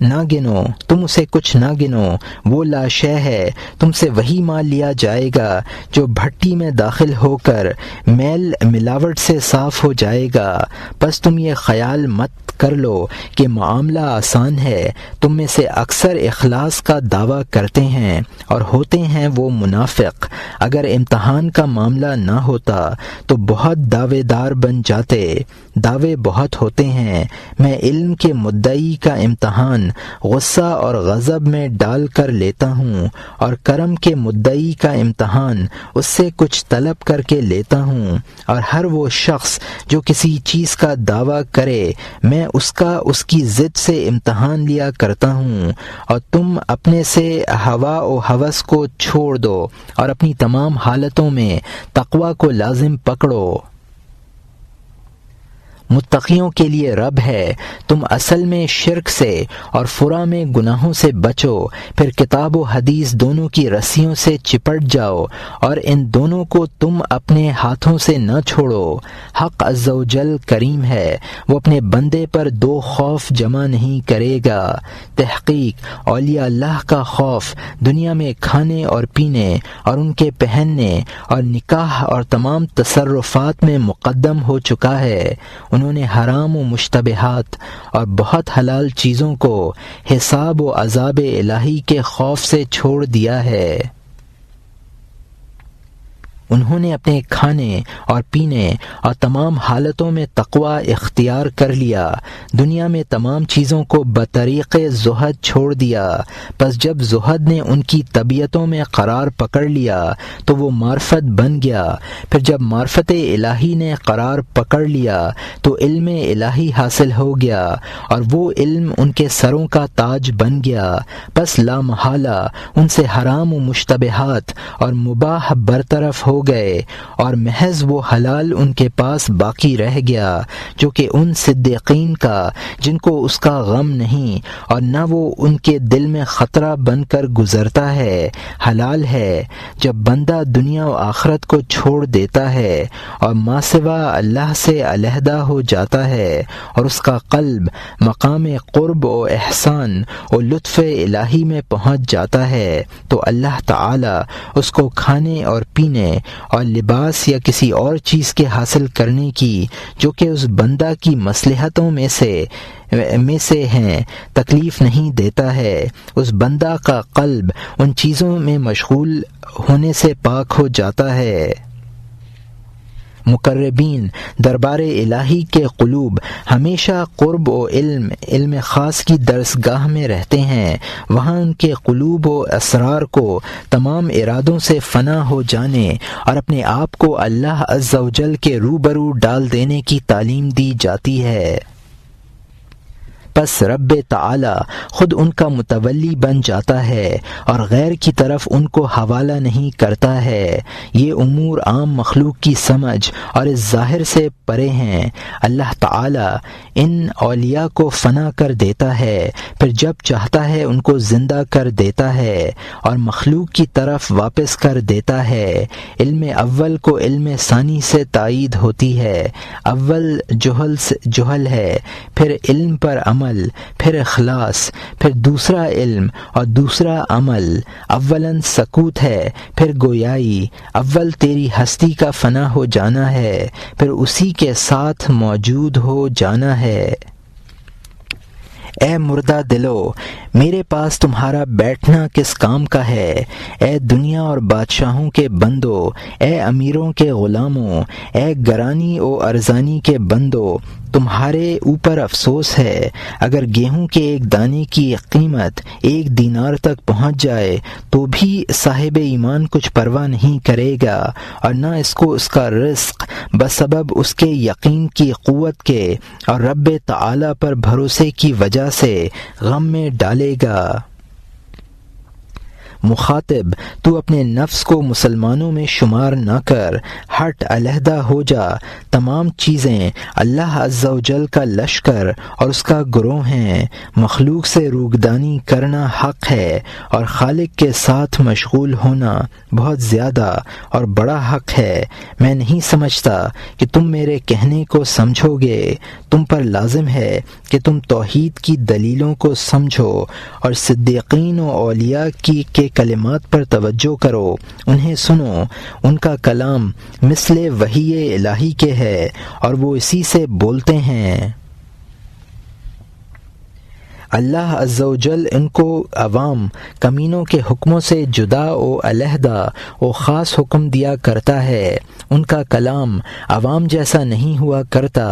نہ گنو، وہ لاشے ہے، تم سے وہی مال لیا جائے گا جو بھٹی میں داخل ہو کر میل ملاوٹ سے صاف ہو جائے گا۔ پس تم یہ خیال مت کر لو کہ معاملہ آسان ہے، تم میں سے اکثر اخلاص کا دعویٰ کرتے ہیں اور ہوتے ہیں وہ منافق۔ اگر امتحان کا معاملہ نہ ہوتا تو بہت دعوے دار بن جاتے، دعوے بہت ہوتے ہیں۔ میں علم کے مدعی کا امتحان غصہ اور غضب میں ڈال کر لیتا ہوں، اور کرم کے مدعی کا امتحان اس سے کچھ طلب کر کے لیتا ہوں، اور ہر وہ شخص جو کسی چیز کا دعویٰ کرے میں اس کی ضد سے امتحان لیا کرتا ہوں۔ اور تم اپنے سے ہوا و ہوس کو چھوڑ دو اور اپنی تمام حالتوں میں تقوی کو لازم پکڑو۔ متقیوں کے لیے رب ہے۔ تم اصل میں شرک سے اور فرا میں گناہوں سے بچو، پھر کتاب و حدیث دونوں کی رسیوں سے چپٹ جاؤ اور ان دونوں کو تم اپنے ہاتھوں سے نہ چھوڑو۔ حق عز و جل کریم ہے، وہ اپنے بندے پر دو خوف جمع نہیں کرے گا۔ تحقیق اولیاء اللہ کا خوف دنیا میں کھانے اور پینے اور ان کے پہننے اور نکاح اور تمام تصرفات میں مقدم ہو چکا ہے۔ انہوں نے حرام و مشتبہات اور بہت حلال چیزوں کو حساب و عذاب الہی کے خوف سے چھوڑ دیا ہے۔ انہوں نے اپنے کھانے اور پینے اور تمام حالتوں میں تقوی اختیار کر لیا، دنیا میں تمام چیزوں کو بطریق زہد چھوڑ دیا۔ پس جب زہد نے ان کی طبیعتوں میں قرار پکڑ لیا تو وہ معرفت بن گیا، پھر جب معرفت الہی نے قرار پکڑ لیا تو علم الہی حاصل ہو گیا اور وہ علم ان کے سروں کا تاج بن گیا۔ پس لا محالہ ان سے حرام و مشتبہات اور مباح برطرف ہو گئے اور محض وہ حلال ان کے پاس باقی رہ گیا، جو کہ ان صدیقین کا جن کو اس کا غم نہیں اور نہ وہ ان کے دل میں خطرہ بن کر گزرتا ہے۔ حلال ہے جب بندہ دنیا و آخرت کو چھوڑ دیتا ہے اور ما سوا اللہ سے علیحدہ ہو جاتا ہے اور اس کا قلب مقام قرب و احسان و لطف الہی میں پہنچ جاتا ہے تو اللہ تعالی اس کو کھانے اور پینے اور لباس یا کسی اور چیز کے حاصل کرنے کی جو کہ اس بندہ کی مصلحتوں میں سے ہیں تکلیف نہیں دیتا ہے۔ اس بندہ کا قلب ان چیزوں میں مشغول ہونے سے پاک ہو جاتا ہے۔ مقربین دربار الہی کے قلوب ہمیشہ قرب و علم خاص کی درسگاہ میں رہتے ہیں، وہاں ان کے قلوب و اسرار کو تمام ارادوں سے فنا ہو جانے اور اپنے آپ کو اللہ عز و جل کے روبرو ڈال دینے کی تعلیم دی جاتی ہے۔ پس رب تعالی خود ان کا متولی بن جاتا ہے اور غیر کی طرف ان کو حوالہ نہیں کرتا ہے۔ یہ امور عام مخلوق کی سمجھ اور اس ظاہر سے پرے ہیں۔ اللہ تعالی ان اولیاء کو فنا کر دیتا ہے، پھر جب چاہتا ہے ان کو زندہ کر دیتا ہے اور مخلوق کی طرف واپس کر دیتا ہے۔ علم اول کو علم ثانی سے تائید ہوتی ہے۔ اول جہل ہے، پھر علم پر عمل، پھر اخلاص، پھر دوسرا علم اور دوسرا عمل۔ اولاً سکوت ہے، پھر گویائی۔ اول تیری ہستی کا فنا ہو جانا ہے، پھر اسی کے ساتھ موجود ہو جانا ہے۔ اے مردہ دلو، میرے پاس تمہارا بیٹھنا کس کام کا ہے؟ اے دنیا اور بادشاہوں کے بندو، اے امیروں کے غلاموں، اے گرانی و ارزانی کے بندو، تمہارے اوپر افسوس ہے۔ اگر گیہوں کے ایک دانے کی قیمت 1 دینار تک پہنچ جائے تو بھی صاحب ایمان کچھ پرواہ نہیں کرے گا اور نہ اس کو اس کا رزق بسبب اس کے یقین کی قوت کے اور رب تعالی پر بھروسے کی وجہ سے غم میں ڈالے گا۔ مخاطب، تو اپنے نفس کو مسلمانوں میں شمار نہ کر، ہٹ علیحدہ ہو جا۔ تمام چیزیں اللہ عز و جل کا لشکر اور اس کا گروہ ہیں۔ مخلوق سے روگدانی کرنا حق ہے اور خالق کے ساتھ مشغول ہونا بہت زیادہ اور بڑا حق ہے۔ میں نہیں سمجھتا کہ تم میرے کہنے کو سمجھو گے۔ تم پر لازم ہے کہ تم توحید کی دلیلوں کو سمجھو اور صدیقین و اولیاء کے کلمات پر توجہ کرو، انہیں سنو۔ ان کا کلام مثل وحی الہی کے ہے اور وہ اسی سے بولتے ہیں۔ اللہ عز و جل ان کو عوام کمینوں کے حکموں سے جدا و علیحدہ و خاص حکم دیا کرتا ہے۔ ان کا کلام عوام جیسا نہیں ہوا کرتا۔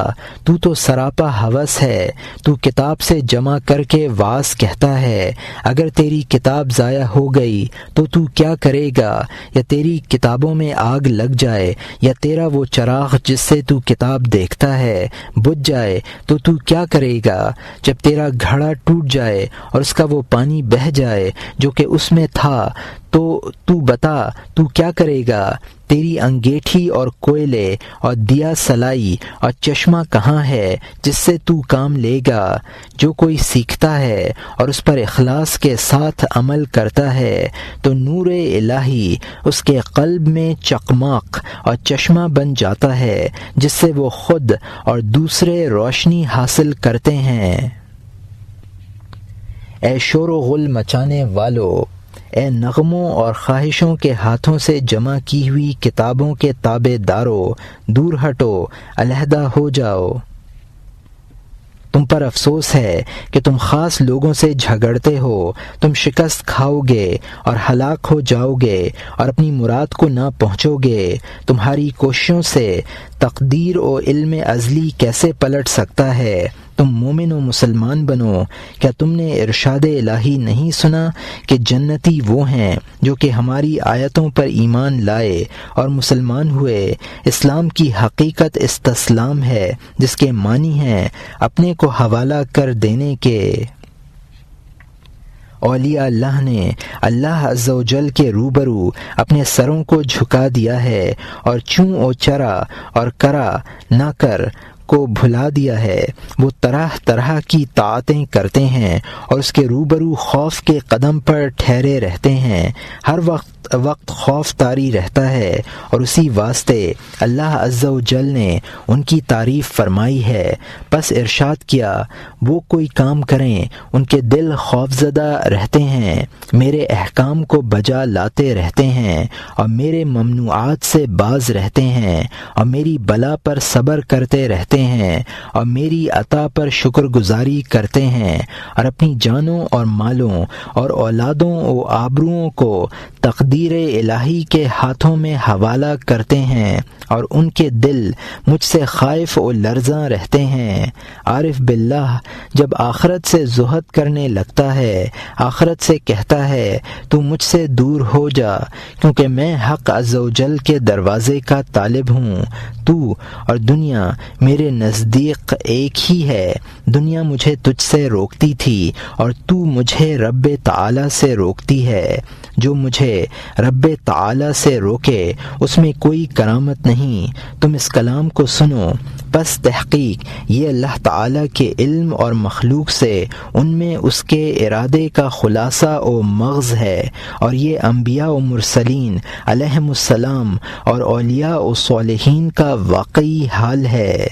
تو سراپا ہوس ہے۔ تو کتاب سے جمع کر کے واعظ کہتا ہے۔ اگر تیری کتاب ضائع ہو گئی تو کیا کرے گا؟ یا تیری کتابوں میں آگ لگ جائے یا تیرا وہ چراغ جس سے تو کتاب دیکھتا ہے بجھ جائے تو کیا کرے گا؟ جب تیرا گھڑا ٹوٹ ٹوٹ جائے اور اس کا وہ پانی بہہ جائے جو کہ اس میں تھا، تو بتا تو کیا کرے گا؟ تیری انگیٹھی اور کوئلے اور دیا سلائی اور چشمہ کہاں ہے جس سے تو کام لے گا؟ جو کوئی سیکھتا ہے اور اس پر اخلاص کے ساتھ عمل کرتا ہے تو نور الہی اس کے قلب میں چقماق اور چشمہ بن جاتا ہے جس سے وہ خود اور دوسرے روشنی حاصل کرتے ہیں۔ اے شور و غل مچانے والو، اے نغموں اور خواہشوں کے ہاتھوں سے جمع کی ہوئی کتابوں کے تابع دارو، دور ہٹو، علیحدہ ہو جاؤ۔ تم پر افسوس ہے کہ تم خاص لوگوں سے جھگڑتے ہو، تم شکست کھاؤ گے اور ہلاک ہو جاؤ گے اور اپنی مراد کو نہ پہنچو گے۔ تمہاری کوششوں سے تقدیر و علم ازلی کیسے پلٹ سکتا ہے؟ تم مومن و مسلمان بنو۔ کیا تم نے ارشاد الہی نہیں سنا کہ جنتی وہ ہیں جو کہ ہماری آیتوں پر ایمان لائے اور مسلمان ہوئے؟ اسلام کی حقیقت استسلام ہے جس کے معنی ہیں اپنے کو حوالہ کر دینے کے۔ اولیاء اللہ نے اللہ عز و جل کے روبرو اپنے سروں کو جھکا دیا ہے اور چوں و چرا اور کرا نہ کر کو بھلا دیا ہے۔ وہ طرح طرح کی طاعتیں کرتے ہیں اور اس کے روبرو خوف کے قدم پر ٹھہرے رہتے ہیں، ہر وقت خوف طاری رہتا ہے، اور اسی واسطے اللہ عز و جل نے ان کی تعریف فرمائی ہے۔ پس ارشاد کیا، وہ کوئی کام کریں ان کے دل خوفزدہ رہتے ہیں، میرے احکام کو بجا لاتے رہتے ہیں اور میرے ممنوعات سے باز رہتے ہیں اور میری بلا پر صبر کرتے رہتے ہیں اور میری عطا پر شکر گزاری کرتے ہیں اور اپنی جانوں اور مالوں اور اولادوں و آبروؤں کو تقدیر الہی کے ہاتھوں میں حوالہ کرتے ہیں اور ان کے دل مجھ سے خائف و لرزاں رہتے ہیں۔ عارف باللہ جب آخرت سے زہد کرنے لگتا ہے، آخرت سے کہتا ہے تو مجھ سے دور ہو جا، کیونکہ میں حق عز و جل کے دروازے کا طالب ہوں۔ تو اور دنیا میرے نزدیک ایک ہی ہے۔ دنیا مجھے تجھ سے روکتی تھی اور تو مجھے رب تعالی سے روکتی ہے۔ جو مجھے رب تعالی سے روکے اس میں کوئی کرامت نہیں۔ تم اس کلام کو سنو، پس تحقیق یہ اللہ تعالی کے علم اور مخلوق سے ان میں اس کے ارادے کا خلاصہ و مغز ہے، اور یہ انبیاء و مرسلین علیہم السلام اور اولیاء و صالحین کا واقعی حال ہے۔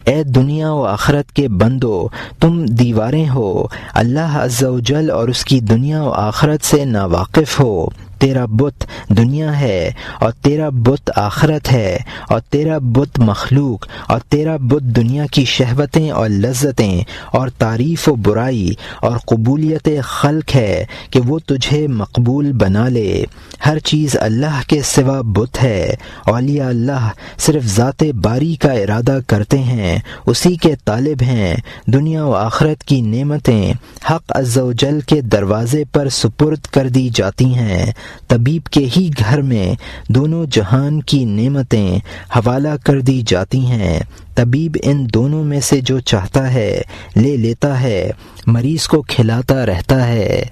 اے دنیا و آخرت کے بندو، تم دیواریں ہو، اللہ عز و جل اور اس کی دنیا و آخرت سے ناواقف ہو۔ تیرا بت دنیا ہے اور تیرا بت آخرت ہے، اور تیرا بت مخلوق اور تیرا بت دنیا کی شہوتیں اور لذتیں اور تعریف و برائی اور قبولیت خلق ہے کہ وہ تجھے مقبول بنا لے۔ ہر چیز اللہ کے سوا بت ہے۔ اولیاء اللہ صرف ذات باری کا ارادہ کرتے ہیں، اسی کے طالب ہیں۔ دنیا و آخرت کی نعمتیں حق عز و جل کے دروازے پر سپرد کر دی جاتی ہیں۔ طبیب کے ہی گھر میں دونوں جہان کی نعمتیں حوالہ کر دی جاتی ہیں۔ طبیب ان دونوں میں سے جو چاہتا ہے لے لیتا ہے، مریض کو کھلاتا رہتا ہے۔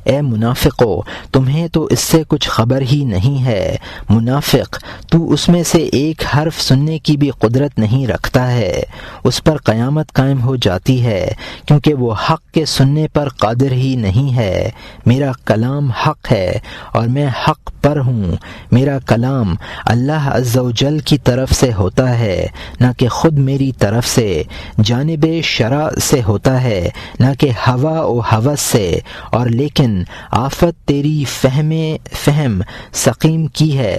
اے منافقو، تمہیں تو اس سے کچھ خبر ہی نہیں ہے۔ منافق، تو اس میں سے ایک حرف سننے کی بھی قدرت نہیں رکھتا ہے، اس پر قیامت قائم ہو جاتی ہے، کیونکہ وہ حق کے سننے پر قادر ہی نہیں ہے۔ میرا کلام حق ہے اور میں حق پر ہوں۔ میرا کلام اللہ عز و جل کی طرف سے ہوتا ہے، نہ کہ خود میری طرف سے، جانب شرع سے ہوتا ہے، نہ کہ ہوا و ہوس سے، اور لیکن آفت تیری فہم سقیم کی ہے۔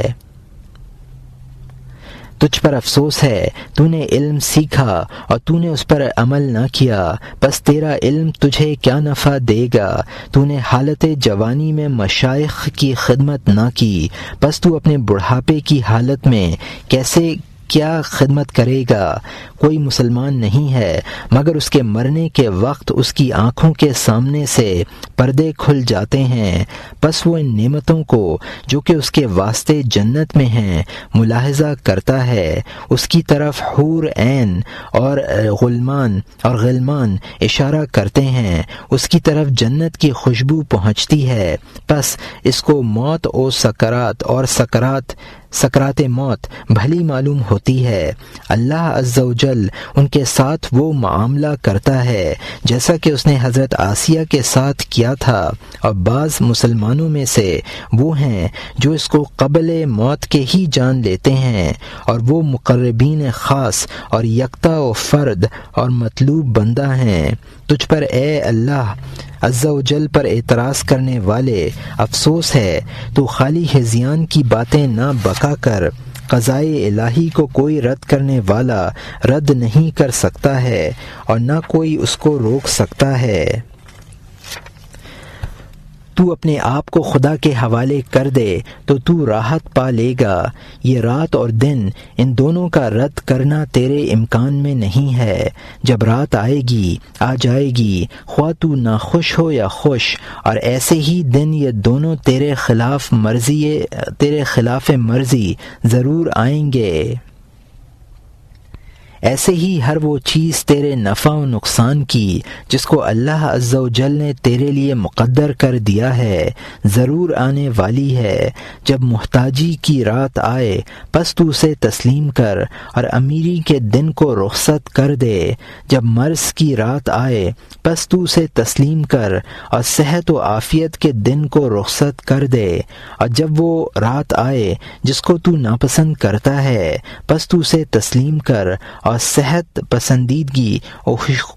تجھ پر افسوس ہے، تو نے علم سیکھا اور تو نے اس پر عمل نہ کیا، بس تیرا علم تجھے کیا نفع دے گا؟ تو نے حالت جوانی میں مشائخ کی خدمت نہ کی، بس تو اپنے بڑھاپے کی حالت میں کیسے کیا خدمت کرے گا؟ کوئی مسلمان نہیں ہے مگر اس کے مرنے کے وقت اس کی آنکھوں کے سامنے سے پردے کھل جاتے ہیں، پس وہ ان نعمتوں کو جو کہ اس کے واسطے جنت میں ہیں ملاحظہ کرتا ہے، اس کی طرف حور عین اور غلمان اشارہ کرتے ہیں، اس کی طرف جنت کی خوشبو پہنچتی ہے، پس اس کو موت و سکرات موت بھلی معلوم ہوتی ہے۔ اللہ عز و جل ان کے ساتھ وہ معاملہ کرتا ہے جیسا کہ اس نے حضرت آسیہ کے ساتھ کیا تھا، اور بعض مسلمانوں میں سے وہ ہیں جو اس کو قبل موت کے ہی جان لیتے ہیں، اور وہ مقربین خاص اور یکتا و فرد اور مطلوب بندہ ہیں۔ تجھ پر اے اللہ عز و جل پر اعتراض کرنے والے افسوس ہے، تو خالی ہذیان کی باتیں نہ بکا کر قضائے الہی کو کوئی رد کرنے والا رد نہیں کر سکتا ہے اور نہ کوئی اس کو روک سکتا ہے۔ تو اپنے آپ کو خدا کے حوالے کر دے تو تو راحت پا لے گا۔ یہ رات اور دن ان دونوں کا رد کرنا تیرے امکان میں نہیں ہے۔ جب رات آئے گی آ جائے گی، خواہ تو ناخوش ہو یا خوش، اور ایسے ہی دن یہ دونوں تیرے خلاف مرضی ضرور آئیں گے۔ ایسے ہی ہر وہ چیز تیرے نفع و نقصان کی جس کو اللہ عز و جل نے تیرے لیے مقدر کر دیا ہے ضرور آنے والی ہے۔ جب محتاجی کی رات آئے پس تو اسے تسلیم کر اور امیری کے دن کو رخصت کر دے۔ جب مرض کی رات آئے پس تو اسے تسلیم کر اور صحت و عافیت کے دن کو رخصت کر دے، اور جب وہ رات آئے جس کو تو ناپسند کرتا ہے پس تو اسے تسلیم کر اور صحت پسندیدگی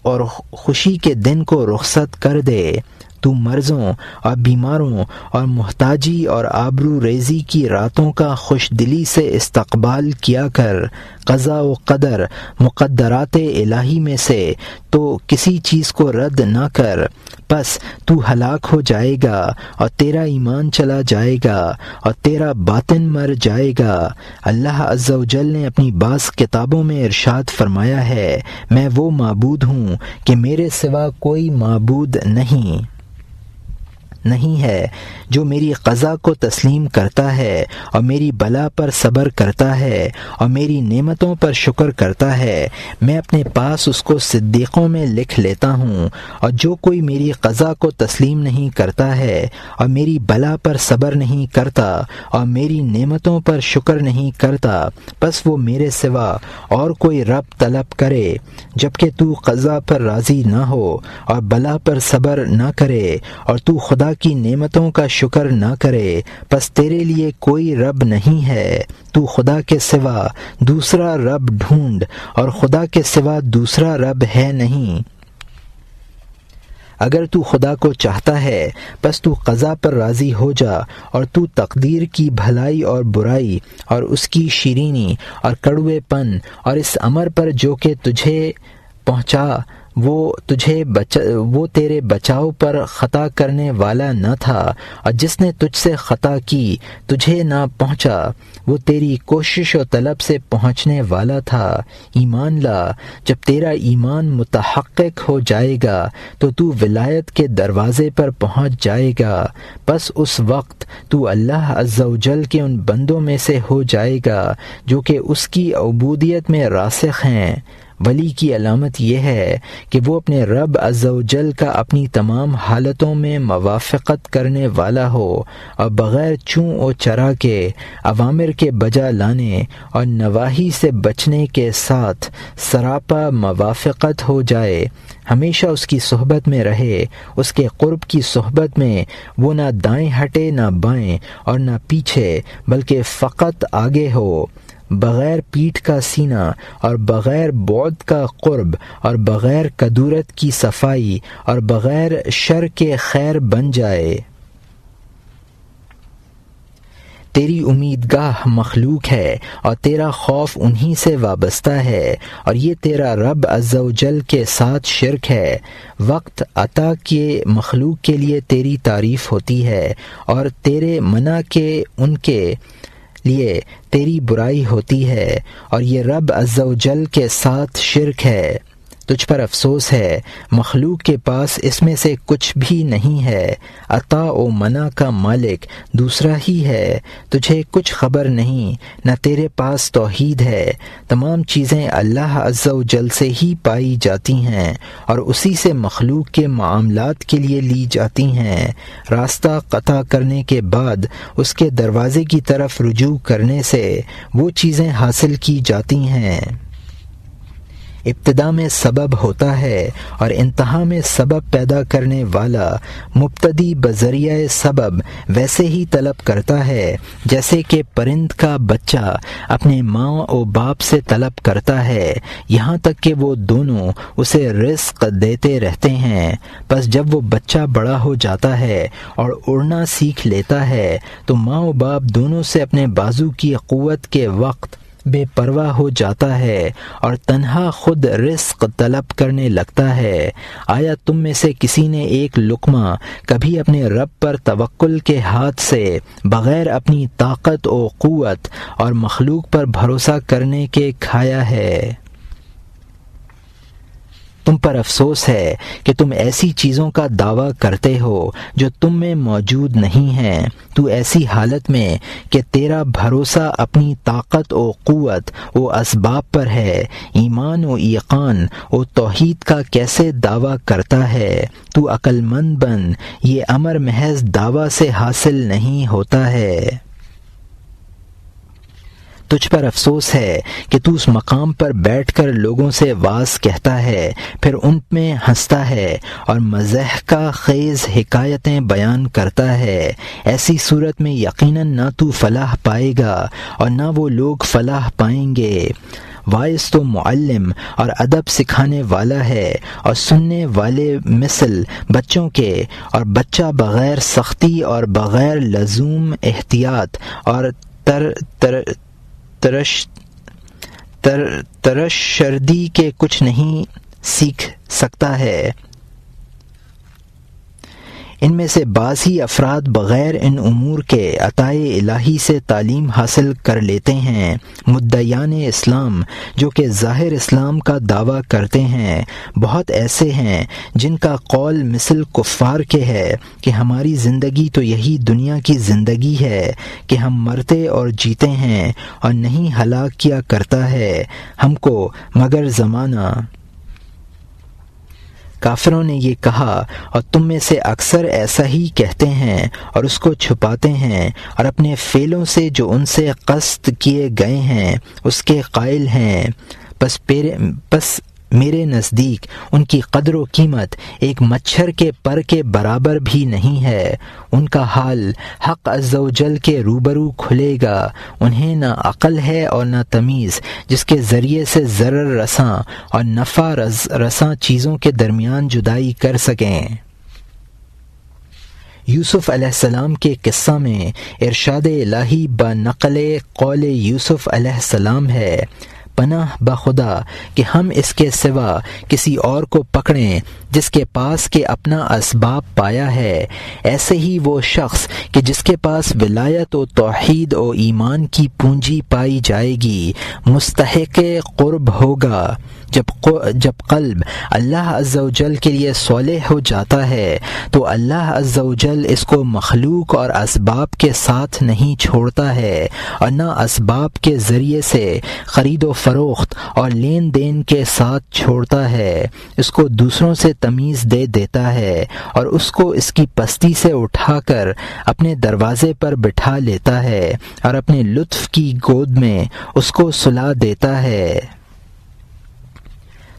اور خوشی کے دن کو رخصت کر دے۔ تو مرضوں اور بیماروں اور محتاجی اور آبرو ریزی کی راتوں کا خوش دلی سے استقبال کیا کر۔ قضاء و قدر مقدرات الہی میں سے تو کسی چیز کو رد نہ کر، پس تو ہلاک ہو جائے گا اور تیرا ایمان چلا جائے گا اور تیرا باطن مر جائے گا۔ اللہ عز و جل نے اپنی بعض کتابوں میں ارشاد فرمایا ہے، میں وہ معبود ہوں کہ میرے سوا کوئی معبود نہیں ہے، جو میری قضا کو تسلیم کرتا ہے اور میری بلا پر صبر کرتا ہے اور میری نعمتوں پر شکر کرتا ہے، میں اپنے پاس اس کو صدیقوں میں لکھ لیتا ہوں، اور جو کوئی میری قضا کو تسلیم نہیں کرتا ہے اور میری بلا پر صبر نہیں کرتا اور میری نعمتوں پر شکر نہیں کرتا، پس وہ میرے سوا اور کوئی رب طلب کرے، جبکہ تو قضا پر راضی نہ ہو اور بلا پر صبر نہ کرے اور تو خدا کی نعمتوں کا شکر نہ کرے، پس تیرے لیے کوئی رب نہیں ہے۔ تو خدا کے سوا دوسرا رب ڈھونڈ، اور خدا کے سوا دوسرا رب ہے نہیں۔ اگر تو خدا کو چاہتا ہے پس تو قضا پر راضی ہو جا، اور تو تقدیر کی بھلائی اور برائی اور اس کی شیرینی اور کڑوے پن اور اس امر پر جو کہ تجھے پہنچا وہ تیرے بچاؤ پر خطا کرنے والا نہ تھا، اور جس نے تجھ سے خطا کی تجھے نہ پہنچا وہ تیری کوشش و طلب سے پہنچنے والا تھا۔ ایمان لا، جب تیرا ایمان متحقق ہو جائے گا تو تو ولایت کے دروازے پر پہنچ جائے گا، بس اس وقت تو اللہ عز و جل کے ان بندوں میں سے ہو جائے گا جو کہ اس کی عبودیت میں راسخ ہیں۔ ولی کی علامت یہ ہے کہ وہ اپنے رب عز و جل کا اپنی تمام حالتوں میں موافقت کرنے والا ہو، اور بغیر چوں و چرا کے اوامر کے بجا لانے اور نواہی سے بچنے کے ساتھ سراپا موافقت ہو جائے، ہمیشہ اس کی صحبت میں رہے، اس کے قرب کی صحبت میں وہ نہ دائیں ہٹے نہ بائیں اور نہ پیچھے بلکہ فقط آگے ہو، بغیر پیٹھ کا سینہ اور بغیر بعد کا قرب اور بغیر کدورت کی صفائی اور بغیر شر کے خیر بن جائے۔ تیری امیدگاہ مخلوق ہے اور تیرا خوف انہی سے وابستہ ہے، اور یہ تیرا رب عز و جل کے ساتھ شرک ہے۔ وقت عطا کے مخلوق کے لیے تیری تعریف ہوتی ہے اور تیرے منع کے ان کے لیے تیری برائی ہوتی ہے، اور یہ رب عز و جل کے ساتھ شرک ہے۔ تجھ پر افسوس ہے، مخلوق کے پاس اس میں سے کچھ بھی نہیں ہے، عطا و منع کا مالک دوسرا ہی ہے، تجھے کچھ خبر نہیں، نہ تیرے پاس توحید ہے۔ تمام چیزیں اللہ عز و جل سے ہی پائی جاتی ہیں اور اسی سے مخلوق کے معاملات کے لیے لی جاتی ہیں۔ راستہ قطع کرنے کے بعد اس کے دروازے کی طرف رجوع کرنے سے وہ چیزیں حاصل کی جاتی ہیں۔ ابتدا میں سبب ہوتا ہے اور انتہا میں سبب پیدا کرنے والا مبتدی بذریعہ سبب ویسے ہی طلب کرتا ہے جیسے کہ پرند کا بچہ اپنے ماں و باپ سے طلب کرتا ہے، یہاں تک کہ وہ دونوں اسے رزق دیتے رہتے ہیں۔ پس جب وہ بچہ بڑا ہو جاتا ہے اور اڑنا سیکھ لیتا ہے تو ماں و باپ دونوں سے اپنے بازو کی قوت کے وقت بے پرواہ ہو جاتا ہے اور تنہا خود رزق طلب کرنے لگتا ہے۔ آیا تم میں سے کسی نے ایک لقمہ کبھی اپنے رب پر توکل کے ہاتھ سے بغیر اپنی طاقت و قوت اور مخلوق پر بھروسہ کرنے کے کھایا ہے؟ تم پر افسوس ہے کہ تم ایسی چیزوں کا دعویٰ کرتے ہو جو تم میں موجود نہیں ہیں۔ تو ایسی حالت میں کہ تیرا بھروسہ اپنی طاقت و قوت و اسباب پر ہے، ایمان و یقین و توحید کا کیسے دعویٰ کرتا ہے؟ تو عقل مند بن، یہ امر محض دعویٰ سے حاصل نہیں ہوتا ہے۔ تجھ پر افسوس ہے کہ تو اس مقام پر بیٹھ کر لوگوں سے واز کہتا ہے، پھر ان میں ہنستا ہے اور مزاح کا خیز حکایتیں بیان کرتا ہے۔ ایسی صورت میں یقیناً نہ تو فلاح پائے گا اور نہ وہ لوگ فلاح پائیں گے۔ واعظ تو معلم اور ادب سکھانے والا ہے اور سننے والے مثل بچوں کے، اور بچہ بغیر سختی اور بغیر لزوم احتیاط اور ترشردی کے کچھ نہیں سیکھ سکتا ہے۔ ان میں سے بعض ہی افراد بغیر ان امور کے عطائے الہی سے تعلیم حاصل کر لیتے ہیں۔ مدعیان اسلام جو کہ ظاہر اسلام کا دعویٰ کرتے ہیں بہت ایسے ہیں جن کا قول مثل کفار کے ہے کہ ہماری زندگی تو یہی دنیا کی زندگی ہے کہ ہم مرتے اور جیتے ہیں اور نہیں ہلاک کیا کرتا ہے ہم کو مگر زمانہ۔ کافروں نے یہ کہا اور تم میں سے اکثر ایسا ہی کہتے ہیں اور اس کو چھپاتے ہیں اور اپنے فعلوں سے جو ان سے قصد کیے گئے ہیں اس کے قائل ہیں۔ پس میرے نزدیک ان کی قدر و قیمت ایک مچھر کے پر کے برابر بھی نہیں ہے۔ ان کا حال حق عز و جل کے روبرو کھلے گا۔ انہیں نہ عقل ہے اور نہ تمیز جس کے ذریعے سے ضرر رساں اور نفع رساں چیزوں کے درمیان جدائی کر سکیں۔ یوسف علیہ السلام کے قصہ میں ارشاد الہی بنقل قول یوسف علیہ السلام ہے، پناہ بخدا کہ ہم اس کے سوا کسی اور کو پکڑیں جس کے پاس کے اپنا اسباب پایا ہے۔ ایسے ہی وہ شخص کہ جس کے پاس ولایت و توحید و ایمان کی پونجی پائی جائے گی مستحق قرب ہوگا۔ جب قلب اللہ عز و جل کے لیے صالح ہو جاتا ہے تو اللہ عز و جل اس کو مخلوق اور اسباب کے ساتھ نہیں چھوڑتا ہے اور نہ اسباب کے ذریعے سے خرید و فروخت اور لین دین کے ساتھ چھوڑتا ہے۔ اس کو دوسروں سے تمیز دے دیتا ہے اور اس کو اس کی پستی سے اٹھا کر اپنے دروازے پر بٹھا لیتا ہے اور اپنے لطف کی گود میں اس کو سلا دیتا ہے۔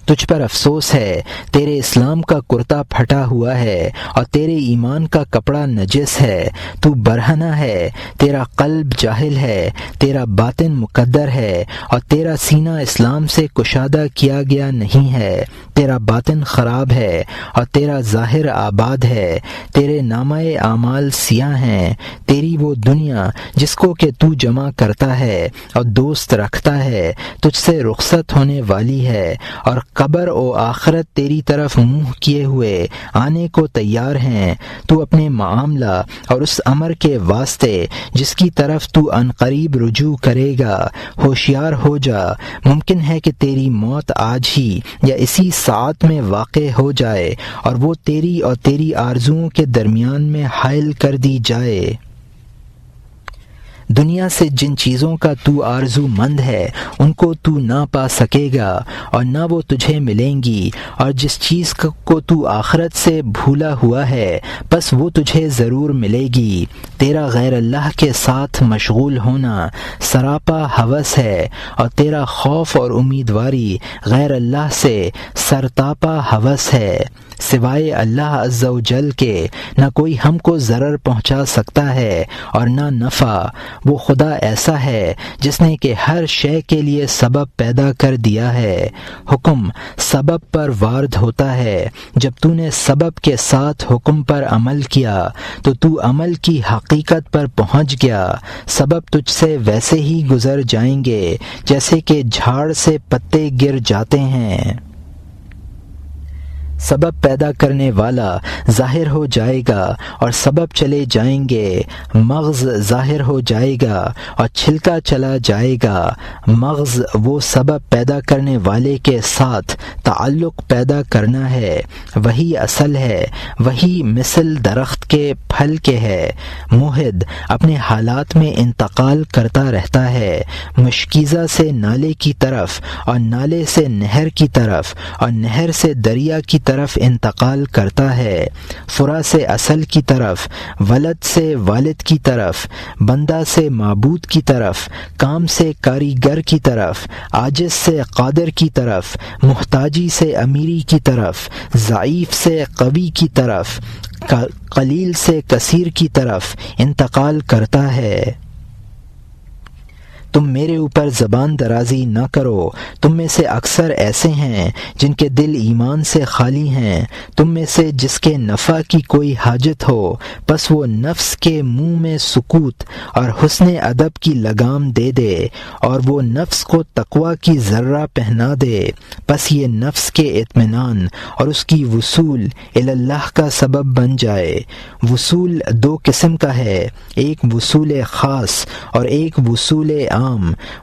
تجھ پر افسوس ہے، تیرے اسلام کا کرتا پھٹا ہوا ہے اور تیرے ایمان کا کپڑا نجس ہے۔ تو برہنہ ہے، تیرا قلب جاہل ہے، تیرا باطن مقدر ہے اور تیرا سینہ اسلام سے کشادہ کیا گیا نہیں ہے۔ تیرا باطن خراب ہے اور تیرا ظاہر آباد ہے۔ تیرے نامہ اعمال سیاہ ہیں۔ تیری وہ دنیا جس کو کہ تو جمع کرتا ہے اور دوست رکھتا ہے تجھ سے رخصت ہونے والی ہے اور قبر و آخرت تیری طرف منہ کیے ہوئے آنے کو تیار ہیں۔ تو اپنے معاملہ اور اس امر کے واسطے جس کی طرف تو عنقریب رجوع کرے گا ہوشیار ہو جا۔ ممکن ہے کہ تیری موت آج ہی یا اسی ساعت میں واقع ہو جائے اور وہ تیری اور تیری آرزوؤں کے درمیان میں حائل کر دی جائے۔ دنیا سے جن چیزوں کا تو آرزو مند ہے ان کو تو نہ پا سکے گا اور نہ وہ تجھے ملیں گی، اور جس چیز کو تو آخرت سے بھولا ہوا ہے بس وہ تجھے ضرور ملے گی۔ تیرا غیر اللہ کے ساتھ مشغول ہونا سراپا ہوس ہے، اور تیرا خوف اور امیدواری غیر اللہ سے سرتاپا ہوس ہے۔ سوائے اللہ عز و جل کے نہ کوئی ہم کو ضرر پہنچا سکتا ہے اور نہ نفع۔ وہ خدا ایسا ہے جس نے کہ ہر شے کے لیے سبب پیدا کر دیا ہے۔ حکم سبب پر وارد ہوتا ہے۔ جب تو نے سبب کے ساتھ حکم پر عمل کیا تو تو عمل کی حقیقت پر پہنچ گیا۔ سبب تجھ سے ویسے ہی گزر جائیں گے جیسے کہ جھاڑ سے پتے گر جاتے ہیں۔ سبب پیدا کرنے والا ظاہر ہو جائے گا اور سبب چلے جائیں گے۔ مغز ظاہر ہو جائے گا اور چھلکا چلا جائے گا۔ مغز وہ سبب پیدا کرنے والے کے ساتھ تعلق پیدا کرنا ہے، وہی اصل ہے، وہی مثل درخت کے پھل کے ہے۔ موحد اپنے حالات میں انتقال کرتا رہتا ہے، مشکیزہ سے نالے کی طرف اور نالے سے نہر کی طرف اور نہر سے دریا کی طرف انتقال کرتا ہے، فرا سے اصل کی طرف، ولد سے والد کی طرف، بندہ سے معبود کی طرف، کام سے کاریگر کی طرف، عاجز سے قادر کی طرف، محتاجی سے امیری کی طرف، ضعیف سے قوی کی طرف، قلیل سے کثیر کی طرف انتقال کرتا ہے۔ تم میرے اوپر زبان درازی نہ کرو، تم میں سے اکثر ایسے ہیں جن کے دل ایمان سے خالی ہیں۔ تم میں سے جس کے نفع کی کوئی حاجت ہو بس وہ نفس کے منہ میں سکوت اور حسن ادب کی لگام دے دے، اور وہ نفس کو تقوی کی ذرہ پہنا دے، بس یہ نفس کے اطمینان اور اس کی وصول اللہ کا سبب بن جائے۔ وصول دو قسم کا ہے، ایک وصول خاص اور ایک وصول عام۔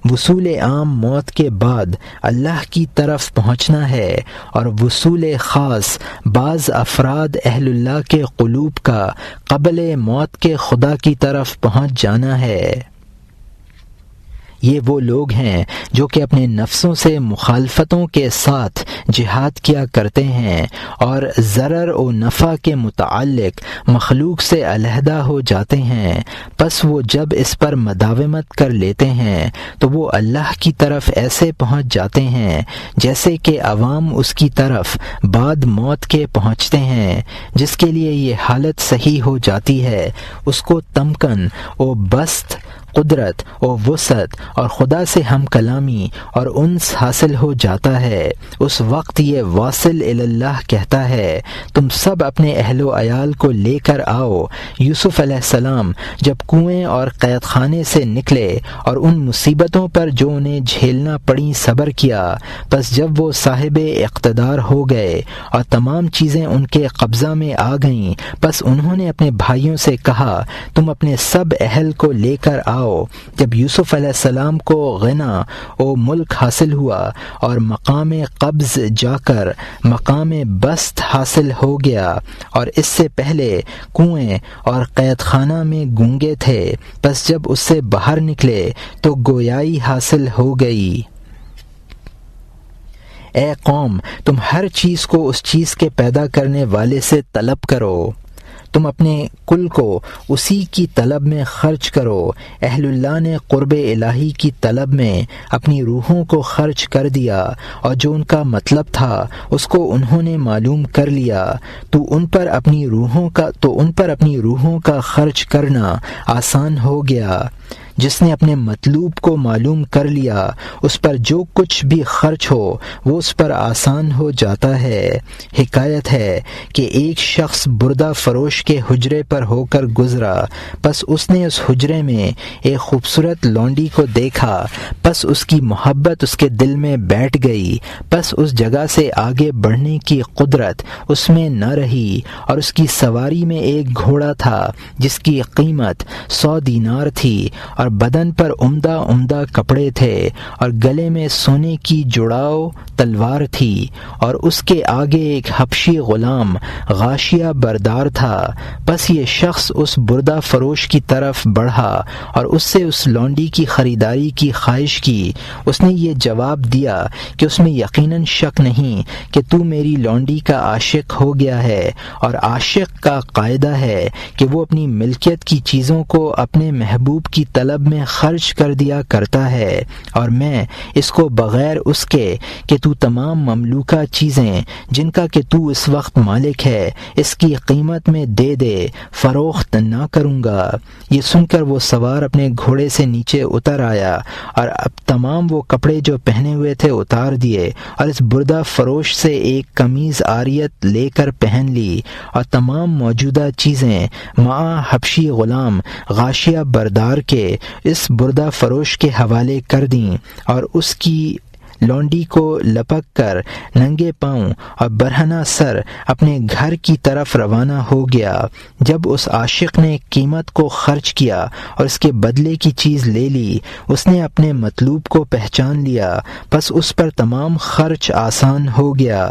وصول عام موت کے بعد اللہ کی طرف پہنچنا ہے، اور وصول خاص بعض افراد اہل اللہ کے قلوب کا قبل موت کے خدا کی طرف پہنچ جانا ہے۔ یہ وہ لوگ ہیں جو کہ اپنے نفسوں سے مخالفتوں کے ساتھ جہاد کیا کرتے ہیں اور ضرر و نفع کے متعلق مخلوق سے علیحدہ ہو جاتے ہیں، پس وہ جب اس پر مداومت کر لیتے ہیں تو وہ اللہ کی طرف ایسے پہنچ جاتے ہیں جیسے کہ عوام اس کی طرف بعد موت کے پہنچتے ہیں۔ جس کے لیے یہ حالت صحیح ہو جاتی ہے اس کو تمکن و بسط، قدرت و وسعت اور خدا سے ہم کلامی اور انس حاصل ہو جاتا ہے۔ اس وقت یہ واصل اللہ کہتا ہے تم سب اپنے اہل و عیال کو لے کر آؤ۔ یوسف علیہ السلام جب کنویں اور قید خانے سے نکلے اور ان مصیبتوں پر جو انہیں جھیلنا پڑی صبر کیا، پس جب وہ صاحب اقتدار ہو گئے اور تمام چیزیں ان کے قبضہ میں آ گئیں، پس انہوں نے اپنے بھائیوں سے کہا تم اپنے سب اہل کو لے کر آؤ۔ جب یوسف علیہ السلام کو غنا و ملک حاصل ہوا اور مقام قبض جا کر مقام بسط حاصل ہو گیا، اور اس سے پہلے کنویں اور قید خانہ میں گونگے تھے، پس جب اس سے باہر نکلے تو گویائی حاصل ہو گئی۔ اے قوم، تم ہر چیز کو اس چیز کے پیدا کرنے والے سے طلب کرو، تم اپنے کل کو اسی کی طلب میں خرچ کرو۔ اہل اللہ نے قرب الہی کی طلب میں اپنی روحوں کو خرچ کر دیا، اور جو ان کا مطلب تھا اس کو انہوں نے معلوم کر لیا، تو ان پر اپنی روحوں کا خرچ کرنا آسان ہو گیا۔ جس نے اپنے مطلوب کو معلوم کر لیا اس پر جو کچھ بھی خرچ ہو وہ اس پر آسان ہو جاتا ہے۔ حکایت ہے کہ ایک شخص بردہ فروش کے حجرے پر ہو کر گزرا، پس اس نے اس حجرے میں ایک خوبصورت لونڈی کو دیکھا، پس اس کی محبت اس کے دل میں بیٹھ گئی، پس اس جگہ سے آگے بڑھنے کی قدرت اس میں نہ رہی، اور اس کی سواری میں ایک گھوڑا تھا جس کی قیمت 100 دینار تھی، اور بدن پر عمدہ عمدہ کپڑے تھے، اور گلے میں سونے کی جڑاؤ تلوار تھی، اور اس کے آگے ایک حبشی غلام غاشیہ بردار تھا۔ پس یہ شخص اس بردہ فروش کی طرف بڑھا اور اس سے اس لونڈی کی خریداری کی خواہش کی۔ اس نے یہ جواب دیا کہ اس میں یقیناً شک نہیں کہ تو میری لونڈی کا عاشق ہو گیا ہے، اور عاشق کا قاعدہ ہے کہ وہ اپنی ملکیت کی چیزوں کو اپنے محبوب کی طلب میں خرچ کر دیا کرتا ہے، اور میں اس کو بغیر اس کے کہ تو تمام مملوکہ چیزیں جن کا کہ تو اس وقت مالک ہے اس کی قیمت میں دے فروخت نہ کروں گا۔ یہ سن کر وہ سوار اپنے گھوڑے سے نیچے اتر آیا اور اب تمام وہ کپڑے جو پہنے ہوئے تھے اتار دیے، اور اس بردہ فروش سے ایک قمیض عاریت لے کر پہن لی، اور تمام موجودہ چیزیں مع حبشی غلام غاشیہ بردار کے اس بردہ فروش کے حوالے کر دیں، اور اس کی لونڈی کو لپک کر ننگے پاؤں اور برہنہ سر اپنے گھر کی طرف روانہ ہو گیا۔ جب اس عاشق نے قیمت کو خرچ کیا اور اس کے بدلے کی چیز لے لی، اس نے اپنے مطلوب کو پہچان لیا، پس اس پر تمام خرچ آسان ہو گیا۔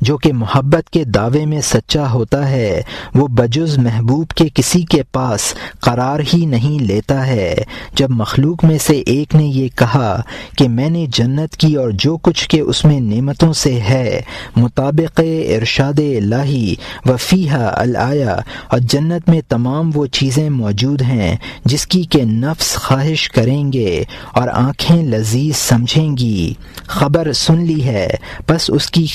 جو کہ محبت کے دعوے میں سچا ہوتا ہے وہ بجز محبوب کے کسی کے پاس قرار ہی نہیں لیتا ہے۔ جب مخلوق میں سے ایک نے یہ کہا کہ میں نے جنت کی اور جو کچھ کہ اس میں نعمتوں سے ہے مطابق ارشاد الہی و فیہا الآیہ، اور جنت میں تمام وہ چیزیں موجود ہیں جس کی کہ نفس خواہش کریں گے اور آنکھیں لذیذ سمجھیں گی، خبر سن لی ہے، پس اس کی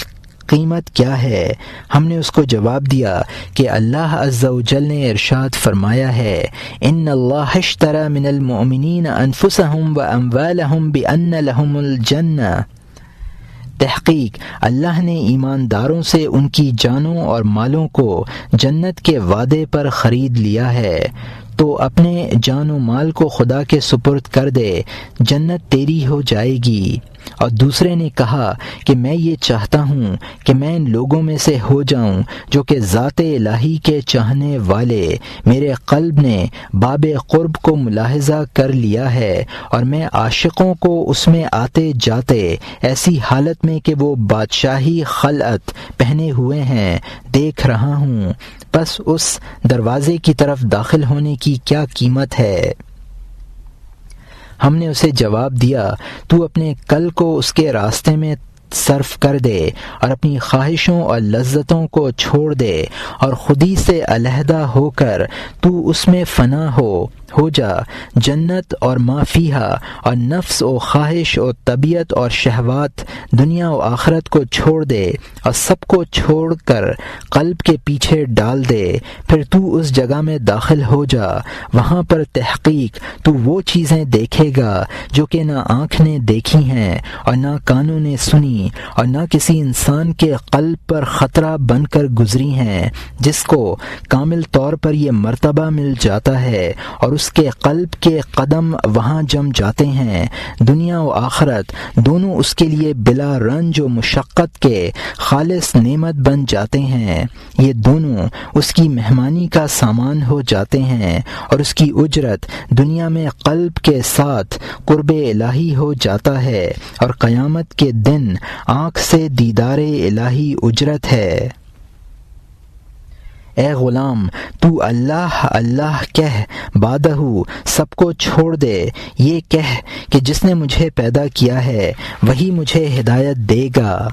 قیمت کیا ہے؟ ہم نے اس کو جواب دیا کہ اللہ عز و جل نے ارشاد فرمایا ہے، ان اللہ اشتری من المؤمنین انفسهم و اموالهم بان لهم الجنہ، تحقیق اللہ نے ایمانداروں سے ان کی جانوں اور مالوں کو جنت کے وعدے پر خرید لیا ہے، تو اپنے جان و مال کو خدا کے سپرد کر دے، جنت تیری ہو جائے گی۔ اور دوسرے نے کہا کہ میں یہ چاہتا ہوں کہ میں ان لوگوں میں سے ہو جاؤں جو کہ ذات الہی کے چاہنے والے، میرے قلب نے باب قرب کو ملاحظہ کر لیا ہے، اور میں عاشقوں کو اس میں آتے جاتے ایسی حالت میں کہ وہ بادشاہی خلعت پہنے ہوئے ہیں دیکھ رہا ہوں، پس اس دروازے کی طرف داخل ہونے کی کیا قیمت ہے؟ ہم نے اسے جواب دیا، تو اپنے کل کو اس کے راستے میں صرف کر دے اور اپنی خواہشوں اور لذتوں کو چھوڑ دے، اور خودی سے علیحدہ ہو کر تو اس میں فنا ہو جا، جنت اور ما فیہا، اور نفس و خواہش و طبیعت اور شہوات دنیا و آخرت کو چھوڑ دے اور سب کو چھوڑ کر قلب کے پیچھے ڈال دے، پھر تو اس جگہ میں داخل ہو جا، وہاں پر تحقیق تو وہ چیزیں دیکھے گا جو کہ نہ آنکھ نے دیکھی ہیں اور نہ کانوں نے سنی اور نہ کسی انسان کے قلب پر خطرہ بن کر گزری ہیں، جس کو کامل طور پر یہ مرتبہ مل جاتا ہے اور اس کے قلب کے قدم وہاں جم جاتے ہیں، دنیا و آخرت دونوں اس کے لیے بلا رنج و مشقت کے خالص نعمت بن جاتے ہیں، یہ دونوں اس کی مہمانی کا سامان ہو جاتے ہیں، اور اس کی اجرت دنیا میں قلب کے ساتھ قرب الہی ہو جاتا ہے، اور قیامت کے دن آنکھ سے دیدار الہی اجرت ہے۔ اے غلام، تو اللہ اللہ کہہ، بعدہ سب کو چھوڑ دے، یہ کہہ کہ جس نے مجھے پیدا کیا ہے وہی مجھے ہدایت دے گا۔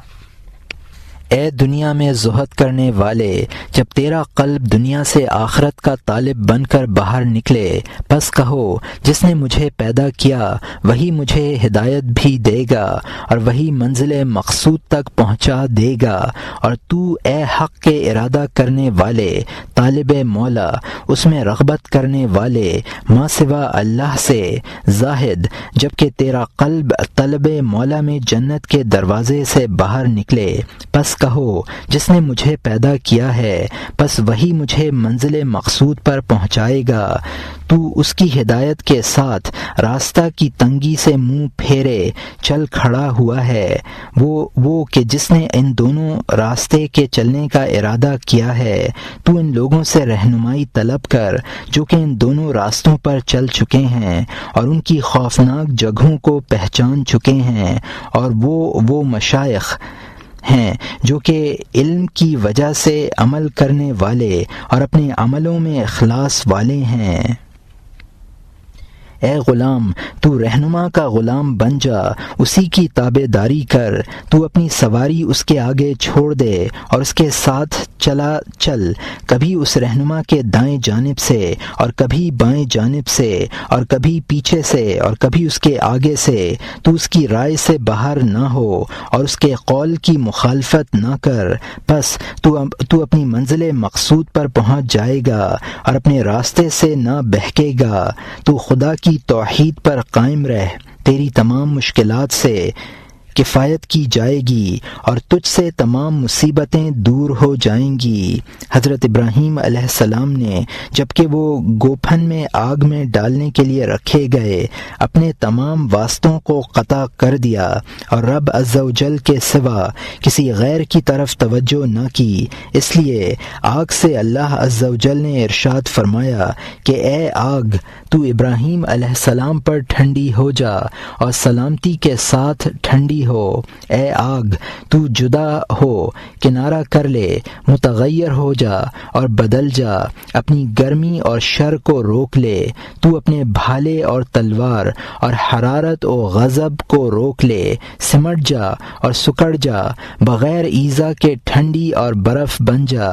اے دنیا میں زہد کرنے والے، جب تیرا قلب دنیا سے آخرت کا طالب بن کر باہر نکلے، پس کہو جس نے مجھے پیدا کیا وہی مجھے ہدایت بھی دے گا اور وہی منزل مقصود تک پہنچا دے گا، اور تو اے حق کے ارادہ کرنے والے طالب مولا، اس میں رغبت کرنے والے ما سوا اللہ سے زاہد، جبکہ تیرا قلب طلب مولا میں جنت کے دروازے سے باہر نکلے، پس کہو جس نے مجھے پیدا کیا ہے پس وہی مجھے منزل مقصود پر پہنچائے گا۔ تو اس کی ہدایت کے ساتھ راستہ کی تنگی سے منہ پھیرے چل کھڑا ہوا ہے، وہ کہ جس نے ان دونوں راستے کے چلنے کا ارادہ کیا ہے۔ تو ان لوگوں سے رہنمائی طلب کر جو کہ ان دونوں راستوں پر چل چکے ہیں اور ان کی خوفناک جگہوں کو پہچان چکے ہیں، اور وہ مشائخ ہیں جو کہ علم کی وجہ سے عمل کرنے والے اور اپنے عملوں میں اخلاص والے ہیں۔ اے غلام، تو رہنما کا غلام بن جا، اسی کی تابع داری کر، تو اپنی سواری اس کے آگے چھوڑ دے اور اس کے ساتھ چل، کبھی اس رہنما کے دائیں جانب سے اور کبھی بائیں جانب سے اور کبھی پیچھے سے اور کبھی اس کے آگے سے، تو اس کی رائے سے باہر نہ ہو اور اس کے قول کی مخالفت نہ کر، پس تو اپنی منزل مقصود پر پہنچ جائے گا اور اپنے راستے سے نہ بہکے گا۔ تو خدا کی توحید پر قائم رہ، تیری تمام مشکلات سے کفایت کی جائے گی اور تجھ سے تمام مصیبتیں دور ہو جائیں گی۔ حضرت ابراہیم علیہ السلام نے جبکہ وہ گوپھن میں آگ میں ڈالنے کے لیے رکھے گئے اپنے تمام واسطوں کو قطع کر دیا اور رب عز و جل کے سوا کسی غیر کی طرف توجہ نہ کی، اس لیے آگ سے اللہ عز و جل نے ارشاد فرمایا کہ اے آگ، تو ابراہیم علیہ السلام پر ٹھنڈی ہو جا اور سلامتی کے ساتھ ٹھنڈی ہو۔ اے آگ، تو جدا ہو، کنارہ کر لے، متغیر ہو جا اور بدل جا، اپنی گرمی اور شر کو روک لے، تو اپنے بھالے اور تلوار اور حرارت و غضب کو روک لے، سمٹ جا اور سکڑ جا، بغیر ایذا کے ٹھنڈی اور برف بن جا۔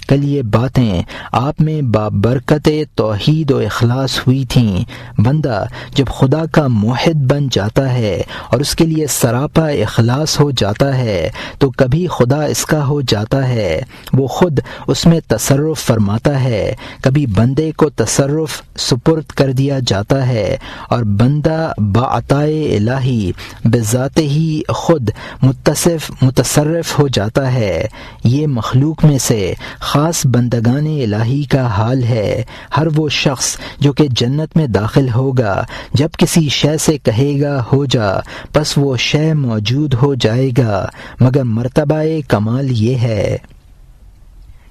کل یہ باتیں آپ میں بابرکت توحید و اخلاص ہوئی تھیں۔ بندہ جب خدا کا موحد بن جاتا ہے اور اس کے لیے سراپا اخلاص ہو جاتا ہے تو کبھی خدا اس کا ہو جاتا ہے، وہ خود اس میں تصرف فرماتا ہے، کبھی بندے کو تصرف سپرد کر دیا جاتا ہے اور بندہ بعطائے الہی بذات ہی خود متصرف ہو جاتا ہے۔ یہ مخلوق میں سے خاص بندگان الہی کا حال ہے۔ ہر وہ شخص جو کہ جنت میں داخل ہوگا جب کسی شے سے کہے گا ہو جا، پس وہ شے موجود ہو جائے گا، مگر مرتبہ کمال یہ ہے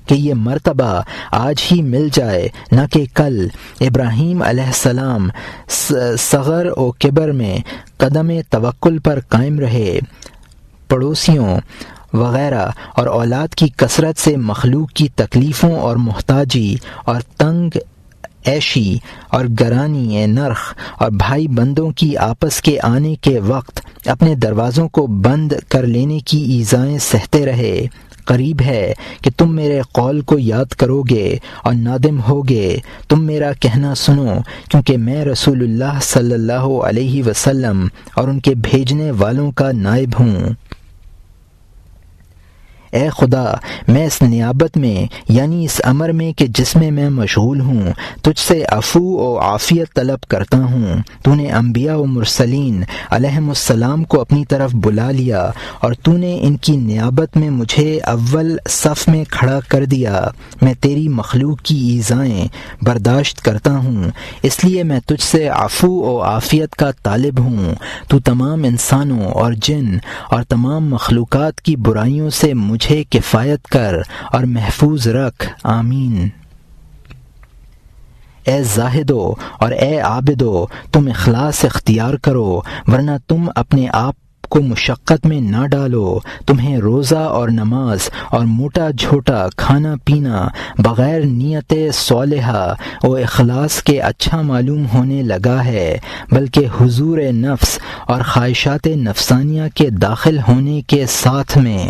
کہ یہ مرتبہ آج ہی مل جائے نہ کہ کل۔ ابراہیم علیہ السلام صغر و کبر میں قدم توکل پر قائم رہے، پڑوسیوں وغیرہ اور اولاد کی کثرت سے مخلوق کی تکلیفوں اور محتاجی اور تنگ عیشی اور گرانی نرخ اور بھائی بندوں کی آپس کے آنے کے وقت اپنے دروازوں کو بند کر لینے کی ایذائیں سہتے رہے۔ قریب ہے کہ تم میرے قول کو یاد کرو گے اور نادم ہوگے، تم میرا کہنا سنو، کیونکہ میں رسول اللہ صلی اللہ علیہ وسلم اور ان کے بھیجنے والوں کا نائب ہوں۔ اے خدا، میں اس نیابت میں یعنی اس امر میں کہ جس میں میں مشغول ہوں تجھ سے عفو و عافیت طلب کرتا ہوں۔ تو نے انبیاء و مرسلین علیہم السلام کو اپنی طرف بلا لیا اور تو نے ان کی نیابت میں مجھے اول صف میں کھڑا کر دیا۔ میں تیری مخلوق کی ایذائیں برداشت کرتا ہوں، اس لیے میں تجھ سے عفو و عافیت کا طالب ہوں۔ تو تمام انسانوں اور جن اور تمام مخلوقات کی برائیوں سے مجھے کفایت کر اور محفوظ رکھ، آمین۔ اے زاہدو اور اے عابدو، تم اخلاص اختیار کرو، ورنہ تم اپنے آپ کو مشقت میں نہ ڈالو۔ تمہیں روزہ اور نماز اور موٹا جھوٹا کھانا پینا بغیر نیت صالحہ و اخلاص کے اچھا معلوم ہونے لگا ہے، بلکہ حضور نفس اور خواہشات نفسانیہ کے داخل ہونے کے ساتھ میں